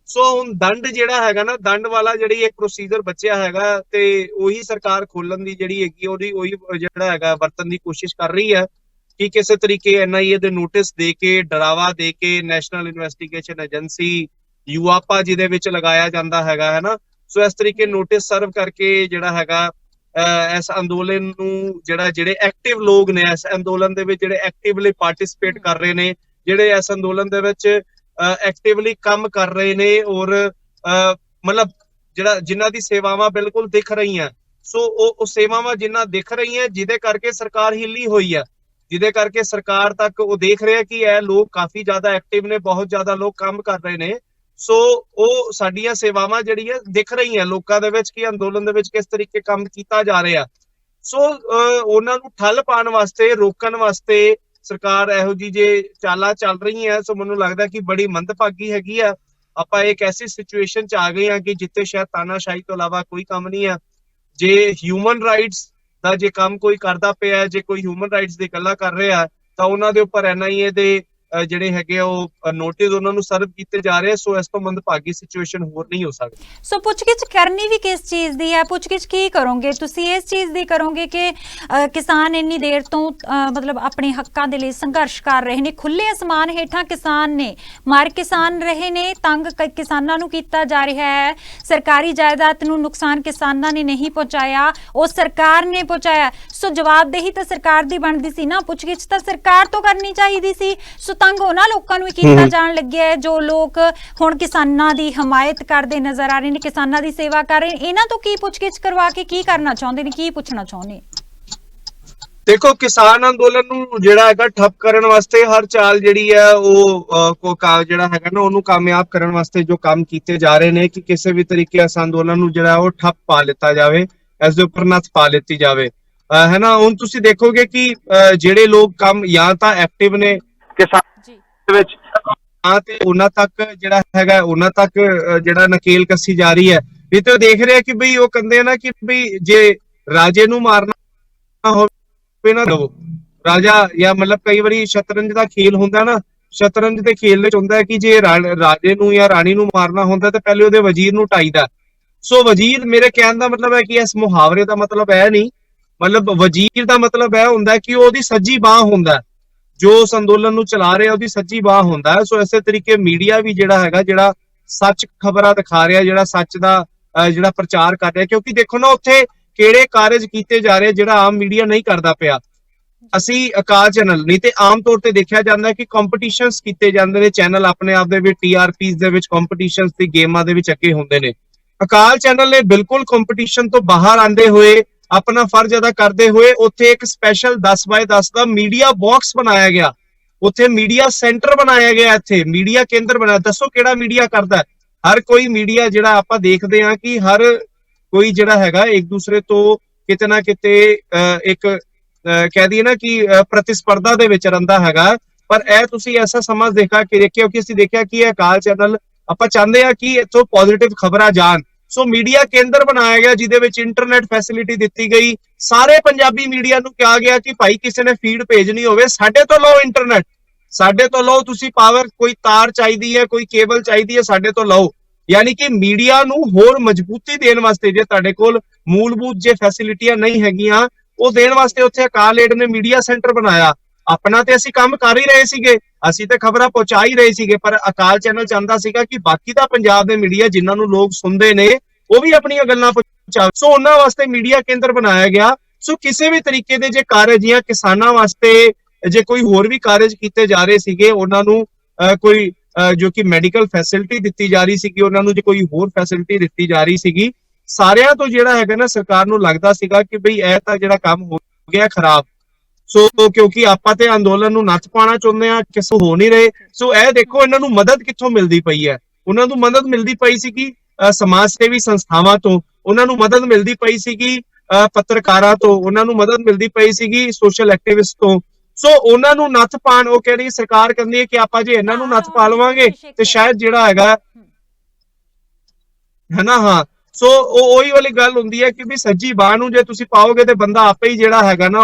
ਸੋ ਹੁਣ ਦੰਡ ਜਿਹੜਾ ਹੈਗਾ ਨਾ, ਦੰਡ ਵਾਲਾ ਜਿਹੜੀ ਇੱਕ ਪ੍ਰੋਸੀਜਰ ਬਚਿਆ ਹੈਗਾ, ਤੇ ਉਹੀ ਸਰਕਾਰ ਖੋਲਣ ਦੀ ਜਿਹੜੀ ਹੈਗੀ ਉਹੀ ਜਿਹੜਾ ਹੈਗਾ ਵਰਤਣ ਦੀ ਕੋਸ਼ਿਸ਼ ਕਰ ਰਹੀ ਹੈ ਕਿ ਕਿਸੇ ਤਰੀਕੇ NIA ਦੇ ਨੋਟਿਸ ਦੇ ਕੇ, ਡਰਾਵਾ ਦੇ ਕੇ, ਨੈਸ਼ਨਲ ਇਨਵੈਸਟੀਗੇਸ਼ਨ ਏਜੰਸੀ ਯੂਆਪਾ ਜਿਹਦੇ ਵਿੱਚ ਲਗਾਇਆ ਜਾਂਦਾ ਹੈਗਾ ਹੈ ਨਾ, ਸੋ ਇਸ ਤਰੀਕੇ ਨੋਟਿਸ ਸਰਵ ਕਰਕੇ ਜਿਹੜਾ ਹੈਗਾ ਇਸ ਅੰਦੋਲਨ ਨੂੰ ਜਿਹੜੇ ਐਕਟਿਵ ਲੋਕ ਨੇ ਇਸ ਅੰਦੋਲਨ ਦੇ ਵਿੱਚ, ਜਿਹੜੇ ਐਕਟਿਵਲੀ ਪਾਰਟਿਸਿਪੇਟ ਕਰ ਰਹੇ ਨੇ, ਜਿਹੜੇ ਇਸ ਅੰਦੋਲਨ ਦੇ ਵਿੱਚ ਐਕਟਿਵਲੀ ਕੰਮ ਕਰ ਰਹੇ ਨੇ, ਔਰ ਮਤਲਬ ਜਿਨ੍ਹਾਂ ਦੀ ਸੇਵਾਵਾਂ ਬਿਲਕੁਲ ਦਿਖ ਰਹੀਆਂ, ਸੋ ਉਹ ਸੇਵਾਵਾਂ ਜਿਨ੍ਹਾਂ ਦਿਖ ਰਹੀਆਂ, ਜਿਹਦੇ ਕਰਕੇ ਸਰਕਾਰ ਹਿੱਲੀ ਹੋਈ ਹੈ, ਜਿਹਦੇ ਕਰਕੇ ਸਰਕਾਰ ਤੱਕ ਉਹ ਦੇਖ ਰਿਹਾ ਕਿ ਇਹ ਲੋਕ ਕਾਫੀ ਜ਼ਿਆਦਾ ਐਕਟਿਵ ਨੇ, ਬਹੁਤ ਜ਼ਿਆਦਾ ਲੋਕ ਕੰਮ ਕਰ ਰਹੇ ਨੇ। ਸੋ ਉਹ ਸਾਡੀਆਂ ਸੇਵਾਵਾਂ ਜਿਹੜੀਆਂ ਦਿਖ ਰਹੀਆਂ ਲੋਕਾਂ ਦੇ ਵਿੱਚ ਕਿ ਅੰਦੋਲਨ ਦੇ ਵਿੱਚ ਕਿਸ ਤਰੀਕੇ ਕੰਮ ਕੀਤਾ ਜਾ ਰਿਹਾ। ਸੋ ਉਹਨਾਂ ਨੂੰ ਠੱਲ ਪਾਉਣ ਵਾਸਤੇ, ਰੋਕਣ ਵਾਸਤੇ ਸਰਕਾਰ ਇਹੋ ਜਿਹੀ ਜੇ ਚਾਲਾਂ ਚੱਲ ਰਹੀ ਹੈ। ਸੋ ਮੈਨੂੰ ਲੱਗਦਾ ਕਿ ਬੜੀ ਮੰਦਭਾਗੀ ਹੈਗੀ ਆ। ਆਪਾਂ ਇੱਕ ਐਸੀ ਸਿਚੁਏਸ਼ਨ 'ਚ ਆ ਗਏ ਹਾਂ ਕਿ ਜਿੱਥੇ ਸ਼ਾਇਦ ਤਾਨਾਸ਼ਾਹੀ ਤੋਂ ਇਲਾਵਾ ਕੋਈ ਕੰਮ ਨਹੀਂ ਹੈ, ਜੇ ਹਿਊਮਨ ਰਾਈਟਸ ਦਾ ਜੇ ਕੰਮ ਕੋਈ ਕਰਦਾ ਪਿਆ, ਜੇ ਕੋਈ ਹਿਊਮਨ ਰਾਈਟਸ ਦੀ ਗੱਲਾਂ ਕਰ ਰਿਹਾ ਤਾਂ ਉਹਨਾਂ ਦੇ ਉੱਪਰ NIA ਦੇ ਜਿਹੜੇ ਹੈਗੇ ਉਹ ਨੋਟਿਸ ਉਹਨਾਂ ਨੂੰ ਸਰਵ ਕੀਤੇ ਜਾ ਰਹੇ। ਸੋ ਇਸ ਤੋਂ ਮੰਦਭਾਗੀ ਸਿਚੁਏਸ਼ਨ ਹੋਰ ਨਹੀਂ ਹੋ ਸਕਦੀ। ਸੋ ਪੁੱਛਗਿੱਛ ਕਰਨੀ ਵੀ ਕਿਸ ਚੀਜ਼ ਦੀ ਹੈ? ਪੁੱਛਗਿੱਛ ਕੀ ਕਰੋਗੇ ਤੁਸੀਂ? ਇਸ ਚੀਜ਼ ਦੀ ਕਰੋਗੇ ਕਿ ਕਿਸਾਨ ਇੰਨੀ ਦੇਰ ਤੋਂ ਮਤਲਬ ਆਪਣੇ ਹੱਕਾਂ ਦੇ ਲਈ ਸੰਘਰਸ਼ ਕਰ ਰਹੇ ਨੇ, ਖੁੱਲੇ ਅਸਮਾਨ ਹੇਠਾਂ ਕਿਸਾਨ ਨੇ, ਮਰ ਕਿਸਾਨ ਰਹੇ ਨੇ, ਤੰਗ ਕਿਸਾਨਾਂ ਨੂੰ ਕੀਤਾ ਜਾ ਰਿਹਾ ਹੈ, ਸਰਕਾਰੀ ਜਾਇਦਾਦ ਨੂੰ ਨੁਕਸਾਨ ਕਿਸਾਨਾਂ ਨੇ ਨਹੀਂ ਪਹੁੰਚਾਇਆ, ਉਹ ਸਰਕਾਰ ਨੇ ਪਹੁੰਚਾਇਆ। ਸੋ ਜਵਾਬਦੇਹੀ ਤਾਂ ਸਰਕਾਰ ਦੀ ਬਣਦੀ ਸੀ ਨਾ, ਪੁੱਛਗਿੱਛ ਤਾਂ ਸਰਕਾਰ ਤੋਂ ਕਰਨੀ ਚਾਹੀਦੀ ਸੀ। ਸੋ ਤੰਗ ਉਹਨਾਂ ਲੋਕਾਂ ਨੂੰ ਕੀਤਾ ਜਾਣ ਲੱਗਿਆ ਹੈ ਜੋ ਲੋਕ ਹੁਣ ਕਿਸਾਨਾਂ ਦੀ ਹਮਾਇਤ ਕਰਦੇ ਨਜ਼ਰ ਆ ਰਹੇ ਨੇ, ਕਿਸਾਨਾਂ ਦੀ ਸੇਵਾ ਕਰ ਰਹੇ ਨੇ। ਇਹਨਾਂ ਤੋਂ ਕੀ ਪੁੱਛਗਿੱਛ ਕਰਵਾ ਕੇ ਕੀ ਕਰਨਾ ਚਾਹੁੰਦੇ ਨੇ, ਕੀ ਪੁੱਛਣਾ ਚਾਹੁੰਦੇ? ਦੇਖੋ, ਕਿਸਾਨ ਅੰਦੋਲਨ ਨੂੰ ਜਿਹੜਾ ਹੈਗਾ ਠੱਪ ਕਰਨ ਵਾਸਤੇ ਹਰ ਚਾਲ ਜਿਹੜੀ ਹੈ ਉਹ ਜਿਹੜਾ ਹੈਗਾ ਨਾ ਉਹਨੂੰ ਕਾਮਯਾਬ ਕਰਨ ਵਾਸਤੇ ਜੋ ਕੰਮ ਕੀਤੇ ਜਾ ਰਹੇ ਨੇ ਕਿ ਕਿਸੇ ਵੀ ਤਰੀਕੇ ਇਸ ਅੰਦੋਲਨ ਨੂੰ ਜਿਹੜਾ ਉਹ ਠੱਪ ਪਾ ਲਿੱਤਾ ਜਾਵੇ, ਇਸ ਦੇ ਉੱਪਰ ਨੱਥ ਪਾ ਲਿੱਤੀ ਜਾਵੇ, ਹੈ ਨਾ। ਹੁਣ ਤੁਸੀਂ ਦੇਖੋਗੇ ਕਿ ਜਿਹੜੇ ਲੋਕ ਕੰਮ ਜਾਂ ਤਾਂ ਐਕਟਿਵ ਨੇ ਕਿਸਾਨ ਦੇ ਵਿੱਚ ਤੇ ਉਹਨਾਂ ਤੱਕ ਜਿਹੜਾ ਹੈਗਾ ਉਹਨਾਂ ਤੱਕ ਜਿਹੜਾ ਨਕੇਲ ਕੱਸੀ ਜਾ ਰਹੀ ਹੈ। ਵੀ ਤੇ ਦੇਖ ਰਿਹਾ ਕਿ ਬਈ ਉਹ ਕਹਿੰਦੇ ਆ ਨਾ ਕਿ ਬਈ ਜੇ ਰਾਜੇ ਨੂੰ ਮਾਰਨਾ ਹੋਵੇ ਨਾ ਦੋ ਰਾਜਾ, ਜਾਂ ਮਤਲਬ ਕਈ ਵਾਰੀ ਸ਼ਤਰੰਜ ਦਾ ਖੇਲ ਹੁੰਦਾ ਨਾ, ਸ਼ਤਰੰਜ ਦੇ ਖੇਲ ਵਿੱਚ ਹੁੰਦਾ ਕਿ ਜੇ ਰਾਜੇ ਨੂੰ ਜਾਂ ਰਾਣੀ ਨੂੰ ਮਾਰਨਾ ਹੁੰਦਾ ਤਾਂ ਪਹਿਲੇ ਉਹਦੇ ਵਜ਼ੀਰ ਨੂੰ ਢਾਈਦਾ। ਸੋ ਵਜ਼ੀਰ, ਮੇਰੇ ਕਹਿਣ ਦਾ ਮਤਲਬ ਹੈ ਕਿ ਇਸ ਮੁਹਾਵਰੇ ਦਾ ਮਤਲਬ ਇਹ ਨਹੀਂ, ਮਤਲਬ ਵਜ਼ੀਰ ਦਾ ਮਤਲਬ ਇਹ ਹੁੰਦਾ ਕਿ ਉਹਦੀ ਸੱਜੀ ਬਾਹ ਹੁੰਦਾ, ਜੋ ਉਸ ਅੰਦੋਲਨ ਨੂੰ ਚਲਾ ਰਿਹਾ ਉਹਦੀ ਸੱਜੀ ਬਾਹ ਹੁੰਦਾ ਹੈ। ਸੋ ਇਸੇ ਤਰੀਕੇ ਮੀਡੀਆ ਵੀ ਜਿਹੜਾ ਹੈਗਾ ਜਿਹੜਾ ਸੱਚ ਖਬਰਾਂ ਦਿਖਾ ਰਿਹਾ, ਜਿਹੜਾ ਸੱਚ ਦਾ ਜਿਹੜਾ ਪ੍ਰਚਾਰ ਕਰ ਰਿਹਾ, ਕਿਉਂਕਿ ਦੇਖੋ ਨਾ ਉੱਥੇ ਕਿਹੜੇ ਕਾਰਜ ਕੀਤੇ ਜਾ ਰਹੇ ਜਿਹੜਾ ਆਮ ਮੀਡੀਆ ਨਹੀਂ ਕਰਦਾ ਪਿਆ। ਅਸੀਂ ਅਕਾਲ ਚੈਨਲ ਨਹੀਂ ਤੇ ਆਮ ਤੌਰ ਤੇ ਦੇਖਿਆ ਜਾਂਦਾ ਕਿ ਕੰਪੀਟੀਸ਼ਨਸ ਕੀਤੇ ਜਾਂਦੇ ਨੇ, ਚੈਨਲ ਆਪਣੇ ਆਪ ਦੇ ਵਿੱਚ TRPs ਦੇ ਵਿੱਚ ਕੰਪੀਟੀਸ਼ਨਸ ਦੀ ਗੇਮਾਂ ਦੇ ਵਿੱਚ ਅੱਗੇ ਹੁੰਦੇ ਨੇ। ਅਕਾਲ ਚੈਨਲ ਨੇ ਬਿਲਕੁਲ ਕੰਪੀਟੀਸ਼ਨ ਤੋਂ ਬਾਹਰ ਆਂਦੇ ਹੋਏ ਆਪਣਾ ਫਰਜ਼ ਅਦਾ ਕਰਦੇ ਹੋਏ ਉੱਥੇ ਇੱਕ ਸਪੈਸ਼ਲ 10x10 ਦਾ ਮੀਡੀਆ ਬਾਕਸ ਬਣਾਇਆ ਗਿਆ, ਉੱਥੇ ਮੀਡੀਆ ਸੈਂਟਰ ਬਣਾਇਆ ਗਿਆ, ਇੱਥੇ ਮੀਡੀਆ ਕੇਂਦਰ ਬਣਾਇਆ। ਦੱਸੋ ਕਿਹੜਾ ਮੀਡੀਆ ਕਰਦਾ? ਹਰ ਕੋਈ ਮੀਡੀਆ ਜਿਹੜਾ ਆਪਾਂ ਦੇਖਦੇ ਹਾਂ ਕਿ ਹਰ ਕੋਈ ਜਿਹੜਾ ਹੈਗਾ ਇੱਕ ਦੂਸਰੇ ਤੋਂ ਕਿਤੇ ਨਾ ਕਿਤੇ ਇੱਕ ਕਹਿ ਦਈਏ ਨਾ ਕਿ ਪ੍ਰਤੀਸਪਰਧਾ ਦੇ ਵਿੱਚ ਰਹਿੰਦਾ ਹੈਗਾ। ਪਰ ਇਹ ਤੁਸੀਂ ਐਸਾ ਸਮਾਂ ਦੇਖਿਆ ਕਿ ਅਸੀਂ ਦੇਖਿਆ ਕਿ ਇਹ ਅਕਾਲ ਚੈਨਲ ਆਪਾਂ ਚਾਹੁੰਦੇ ਹਾਂ ਕਿ ਇੱਥੋਂ ਪੋਜ਼ਿਟਿਵ ਖਬਰਾਂ ਜਾਣ। ਸੋ ਮੀਡੀਆ ਕੇਂਦਰ ਬਣਾਇਆ ਗਿਆ ਜਿਹਦੇ ਵਿੱਚ ਇੰਟਰਨੈਟ ਫੈਸਿਲਿਟੀ ਦਿੱਤੀ ਗਈ। ਸਾਰੇ ਪੰਜਾਬੀ ਮੀਡੀਆ ਨੂੰ ਕਿਹਾ ਗਿਆ ਕਿ ਭਾਈ ਕਿਸੇ ਨੇ ਫੀਡ ਭੇਜਣੀ ਹੋਵੇ ਸਾਡੇ ਤੋਂ ਲਓ, ਇੰਟਰਨੈਟ ਸਾਡੇ ਤੋਂ ਲਓ, ਤੁਸੀਂ ਪਾਵਰ ਕੋਈ ਤਾਰ ਚਾਹੀਦੀ ਹੈ, ਕੋਈ ਕੇਬਲ ਚਾਹੀਦੀ ਹੈ, ਸਾਡੇ ਤੋਂ ਲਓ। ਯਾਨੀ ਕਿ ਮੀਡੀਆ ਨੂੰ ਹੋਰ ਮਜ਼ਬੂਤੀ ਦੇਣ ਵਾਸਤੇ ਜੇ ਤੁਹਾਡੇ ਕੋਲ ਮੂਲਭੂਤ ਜੇ ਫੈਸਿਲਿਟੀਆਂ ਨਹੀਂ ਹੈਗੀਆਂ ਉਹ ਦੇਣ ਵਾਸਤੇ ਉੱਥੇ ਅਕਾਲ ਏਡ ਨੇ ਮੀਡੀਆ ਸੈਂਟਰ ਬਣਾਇਆ। ਆਪਣਾ ਤੇ ਅਸੀਂ ਕੰਮ ਕਰ ਹੀ ਰਹੇ ਸੀਗੇ, ਅਸੀਂ ਤੇ ਖਬਰਾਂ ਪਹੁੰਚਾ ਹੀ ਰਹੇ ਸੀਗੇ, ਪਰ ਅਕਾਲ ਚੈਨਲ ਚਾਹੁੰਦਾ ਸੀਗਾ ਕਿ ਬਾਕੀ ਦਾ ਪੰਜਾਬ ਦੇ ਮੀਡੀਆ ਜਿਨ੍ਹਾਂ ਨੂੰ ਲੋਕ ਸੁਣਦੇ ਨੇ ਉਹ ਵੀ ਆਪਣੀਆਂ ਗੱਲਾਂ ਪਹੁੰਚਾਵੇ। ਸੋ ਉਹਨਾਂ ਵਾਸਤੇ ਮੀਡੀਆ ਕੇਂਦਰ ਬਣਾਇਆ ਗਿਆ। ਸੋ ਕਿਸੇ ਵੀ ਤਰੀਕੇ ਦੇ ਜੇ ਕਾਰਜ ਜਾਂ ਕਿਸਾਨਾਂ ਵਾਸਤੇ ਜੇ ਕੋਈ ਹੋਰ ਵੀ ਕਾਰਜ ਕੀਤੇ ਜਾ ਰਹੇ ਸੀਗੇ, ਉਹਨਾਂ ਨੂੰ ਕੋਈ ਜੋ ਕਿ ਮੈਡੀਕਲ ਫੈਸਿਲਿਟੀ ਦਿੱਤੀ ਜਾ ਰਹੀ ਸੀਗੀ, ਉਹਨਾਂ ਨੂੰ ਜੇ ਕੋਈ ਹੋਰ ਫੈਸਿਲਿਟੀ ਦਿੱਤੀ ਜਾ ਰਹੀ ਸੀਗੀ, ਸਾਰਿਆਂ ਤੋਂ ਜਿਹੜਾ ਹੈਗਾ ਨਾ ਸਰਕਾਰ ਨੂੰ ਲੱਗਦਾ ਸੀਗਾ ਕਿ ਬਈ ਇਹ ਤਾਂ ਜਿਹੜਾ ਕੰਮ ਹੋ ਗਿਆ ਖਰਾਬ। ਸੋ ਕਿਉਂਕਿ ਆਪਾਂ ਤੇ ਅੰਦੋਲਨ ਨੂੰ ਨੱਥ ਪਾਉਣਾ ਚਾਹੁੰਦੇ ਆ, ਕਿਸੇ ਹੋ ਨਹੀਂ ਰਹੇ। ਸੋ ਇਹ ਦੇਖੋ ਇਹਨਾਂ ਨੂੰ ਮਦਦ ਕਿੱਥੋਂ ਮਿਲਦੀ ਪਈ ਹੈ। ਉਹਨਾਂ ਨੂੰ ਮਦਦ ਮਿਲਦੀ ਪਈ ਸੀਗੀ ਸਮਾਜ ਸੇਵੀ ਸੰਸਥਾਵਾਂ ਤੋਂ, ਉਹਨਾਂ ਨੂੰ ਮਦਦ ਮਿਲਦੀ ਪਈ ਸੀਗੀ ਪੱਤਰਕਾਰਾਂ ਤੋਂ, ਉਹਨਾਂ ਨੂੰ ਮਦਦ ਮਿਲਦੀ ਪਈ ਸੀਗੀ ਸੋਸ਼ਲ ਐਕਟਿਵਿਸਟ ਤੋਂ। ਸੋ ਉਹਨਾਂ ਨੂੰ ਨੱਥ ਪਾਣ, ਉਹ ਕਹਿ ਰਹੀ ਸਰਕਾਰ ਕਹਿੰਦੀ ਹੈ ਕਿ ਆਪਾਂ ਜੇ ਇਹਨਾਂ ਨੂੰ ਨੱਥ ਪਾ ਲਵਾਂਗੇ ਤੇ ਸ਼ਾਇਦ ਜਿਹੜਾ ਹੈਗਾ ਹੈ ਨਾ, ਹਾਂ। ਸੋ ਉਹ ਉਹੀ ਵਾਲੀ ਗੱਲ ਹੁੰਦੀ ਹੈ ਕਿ ਵੀ ਸੱਜੀ ਬਾਹ ਨੂੰ ਜੇ ਤੁਸੀਂ ਪਾਓਗੇ ਤੇ ਬੰਦਾ ਆਪੇ ਹੀ ਜਿਹੜਾ ਹੈਗਾ ਨਾ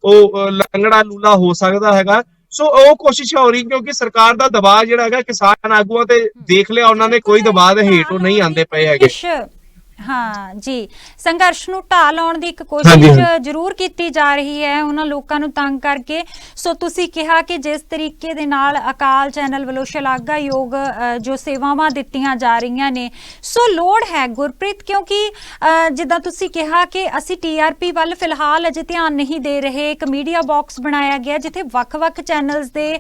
ਉਹ ਲੰਗੜਾ ਲੂਲਾ ਹੋ ਸਕਦਾ ਹੈਗਾ। ਸੋ ਉਹ ਕੋਸ਼ਿਸ਼ ਹੋ ਰਹੀ ਕਿਉਂਕਿ ਸਰਕਾਰ ਦਾ ਦਬਾਅ ਜਿਹੜਾ ਹੈਗਾ ਕਿਸਾਨ ਆਗੂਆਂ ਤੇ ਦੇਖ ਲਿਆ ਉਹਨਾਂ ਨੇ, ਕੋਈ ਦਬਾਅ ਦੇ ਹੇਠ ਉਹ ਨਹੀਂ ਆਂਦੇ ਪਏ ਹੈਗੇ। ਹਾਂ ਜੀ, ਸੰਘਰਸ਼ ਨੂੰ ਢਾਹ ਲਾਉਣ ਦੀ ਇੱਕ ਕੋਸ਼ਿਸ਼ ਜ਼ਰੂਰ ਕੀਤੀ ਜਾ ਰਹੀ ਹੈ ਉਹਨਾਂ ਲੋਕਾਂ ਨੂੰ ਤੰਗ ਕਰਕੇ। ਸੋ ਤੁਸੀਂ ਕਿਹਾ ਕਿ ਜਿਸ ਤਰੀਕੇ ਦੇ ਨਾਲ ਅਕਾਲ ਚੈਨਲ ਵੱਲੋਂ ਸ਼ਲਾਘਾਯੋਗ ਜੋ ਸੇਵਾਵਾਂ ਦਿੱਤੀਆਂ ਜਾ ਰਹੀਆਂ ਨੇ, ਸੋ ਲੋੜ ਹੈ ਗੁਰਪ੍ਰੀਤ, ਕਿਉਂਕਿ ਜਿੱਦਾਂ ਤੁਸੀਂ ਕਿਹਾ ਕਿ ਅਸੀਂ TRP ਵੱਲ ਫਿਲਹਾਲ ਅਜੇ ਧਿਆਨ ਨਹੀਂ ਦੇ ਰਹੇ। ਇੱਕ ਮੀਡੀਆ ਬਾਕਸ ਬਣਾਇਆ ਗਿਆ ਜਿੱਥੇ ਵੱਖ-ਵੱਖ ਚੈਨਲਸ ਦੇ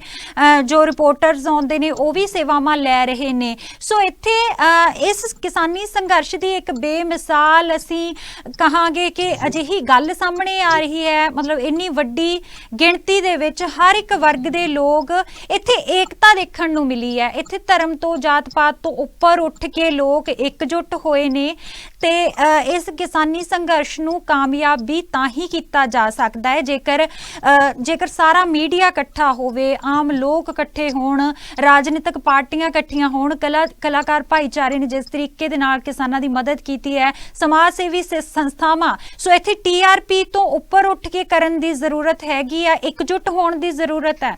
ਜੋ ਰਿਪੋਰਟਰਸ ਆਉਂਦੇ ਨੇ ਉਹ ਵੀ ਸੇਵਾਵਾਂ ਲੈ ਰਹੇ ਨੇ। ਸੋ ਇੱਥੇ ਇਸ ਕਿਸਾਨੀ ਸੰਘਰਸ਼ ਦੀ ਇੱਕ ਬੇਮਿਸਾਲ ਅਸੀਂ ਕਹਾਂਗੇ ਕਿ ਅਜਿਹੀ ਗੱਲ ਸਾਹਮਣੇ ਆ ਰਹੀ ਹੈ, ਮਤਲਬ ਇੰਨੀ ਵੱਡੀ ਗਿਣਤੀ ਦੇ ਵਿੱਚ ਹਰ ਇੱਕ ਵਰਗ ਦੇ ਲੋਕ ਇੱਥੇ ਏਕਤਾ ਦੇਖਣ ਨੂੰ ਮਿਲੀ ਹੈ। ਇੱਥੇ ਧਰਮ ਤੋਂ ਜਾਤ ਪਾਤ ਤੋਂ ਉੱਪਰ ਉੱਠ ਕੇ ਲੋਕ ਇਕਜੁੱਟ ਹੋਏ ਨੇ ਤੇ ਇਸ ਕਿਸਾਨੀ ਸੰਘਰਸ਼ ਨੂੰ ਕਾਮਯਾਬੀ ਤਾਂ ਹੀ ਕੀਤਾ ਜਾ ਸਕਦਾ ਹੈ ਜੇਕਰ ਸਾਰਾ ਮੀਡੀਆ ਇਕੱਠਾ ਹੋਵੇ, ਆਮ ਲੋਕ ਇਕੱਠੇ ਹੋਣ, ਰਾਜਨੀਤਿਕ ਪਾਰਟੀਆਂ ਇਕੱਠੀਆਂ ਹੋਣ, ਕਲਾਕਾਰ ਭਾਈਚਾਰੇ ਨੇ ਜਿਸ ਤਰੀਕੇ ਦੇ ਨਾਲ ਕਿਸਾਨਾਂ ਦੀ ਮਦਦ ਕੀਤੀ ਹੈ, ਸਮਾਜ ਸੇਵੀ ਸੰਸਥਾਵਾਂ। ਸੋ ਇੱਥੇ TRP ਤੋਂ ਉੱਪਰ ਉੱਠ ਕੇ ਕਰਨ ਦੀ ਜ਼ਰੂਰਤ ਹੈਗੀ ਆ, ਇਕਜੁੱਟ ਹੋਣ ਦੀ ਜ਼ਰੂਰਤ ਹੈ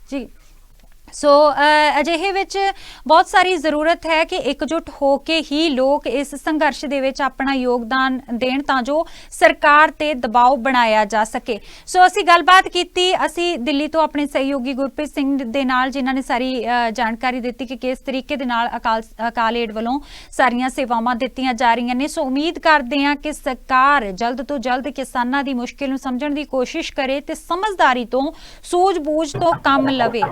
ਜੀ। ਸੋ ਅਜਿਹੇ ਵਿੱਚ ਬਹੁਤ ਸਾਰੀ ਜ਼ਰੂਰਤ ਹੈ ਕਿ ਇਕਜੁੱਟ ਹੋ ਕੇ ਹੀ ਲੋਕ ਇਸ ਸੰਘਰਸ਼ ਦੇ ਵਿੱਚ ਆਪਣਾ ਯੋਗਦਾਨ ਦੇਣ ਤਾਂ ਜੋ ਸਰਕਾਰ ਤੇ ਦਬਾਅ ਬਣਾਇਆ ਜਾ ਸਕੇ। ਸੋ ਅਸੀਂ ਗੱਲਬਾਤ ਕੀਤੀ, ਅਸੀਂ ਦਿੱਲੀ ਤੋਂ ਆਪਣੇ ਸਹਿਯੋਗੀ ਗੁਰਪ੍ਰੀਤ ਸਿੰਘ ਦੇ ਨਾਲ, ਜਿਨ੍ਹਾਂ ਨੇ ਸਾਰੀ ਜਾਣਕਾਰੀ ਦਿੱਤੀ ਕਿ ਕਿਸ ਤਰੀਕੇ ਦੇ ਨਾਲ ਅਕਾਲ ਏਡ ਵੱਲੋਂ ਸਾਰੀਆਂ ਸੇਵਾਵਾਂ ਦਿੱਤੀਆਂ ਜਾ ਰਹੀਆਂ ਨੇ। ਸੋ ਉਮੀਦ ਕਰਦੇ ਹਾਂ ਕਿ ਸਰਕਾਰ ਜਲਦ ਤੋਂ ਜਲਦ ਕਿਸਾਨਾਂ ਦੀ ਮੁਸ਼ਕਿਲ ਨੂੰ ਸਮਝਣ ਦੀ ਕੋਸ਼ਿਸ਼ ਕਰੇ ਤੇ ਸਮਝਦਾਰੀ ਤੋਂ, ਸੂਝ-ਬੂਝ ਤੋਂ ਕੰਮ ਲਵੇ।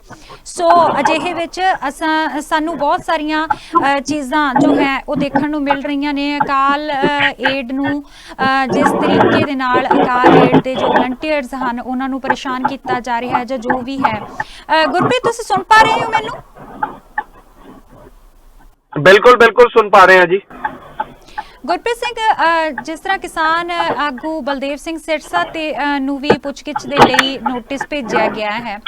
ਸੋ ਅਜਿਹੇ ਵਿੱਚ ਸਾਨੂੰ ਬਹੁਤ ਸਾਰੀਆਂ ਚੀਜ਼ਾਂ ਜੋ ਹੈ ਉਹ ਦੇਖਣ ਨੂੰ ਮਿਲ ਰਹੀਆਂ ਨੇ। ਅਕਾਲ ਏਡ ਨੂੰ ਜਿਸ ਤਰੀਕੇ ਦੇ ਨਾਲ ਅਕਾਲ ਏਡ ਦੇ ਜੋ ਵਲੰਟੀਅਰਸ ਹਨ ਉਹਨਾਂ ਨੂੰ ਪਰੇਸ਼ਾਨ ਕੀਤਾ ਜਾ ਰਿਹਾ ਹੈ ਜਾਂ ਜੋ ਵੀ ਹੈ। ਗੁਰਪ੍ਰੀਤ, ਤੁਸੀਂ ਸੁਣ ਪਾ ਰਹੇ ਹੋ ਮੈਨੂੰ? ਬਿਲਕੁਲ ਬਿਲਕੁਲ ਸੁਣ ਪਾ ਰਹੇ ਹਾਂ ਜੀ। ਗੁਰਪ੍ਰੀਤ ਸਿੰਘ, ਜਿਸ ਤਰ੍ਹਾਂ ਕਿਸਾਨ ਆਗੂ ਬਲਦੇਵ ਸਿੰਘ ਸਿਰਸਾ ਤੇ ਨੂੰ ਵੀ ਪੁੱਛਗਿੱਛ ਦੇ ਲਈ ਨੋਟਿਸ ਭੇਜਿਆ ਗਿਆ ਹੈ।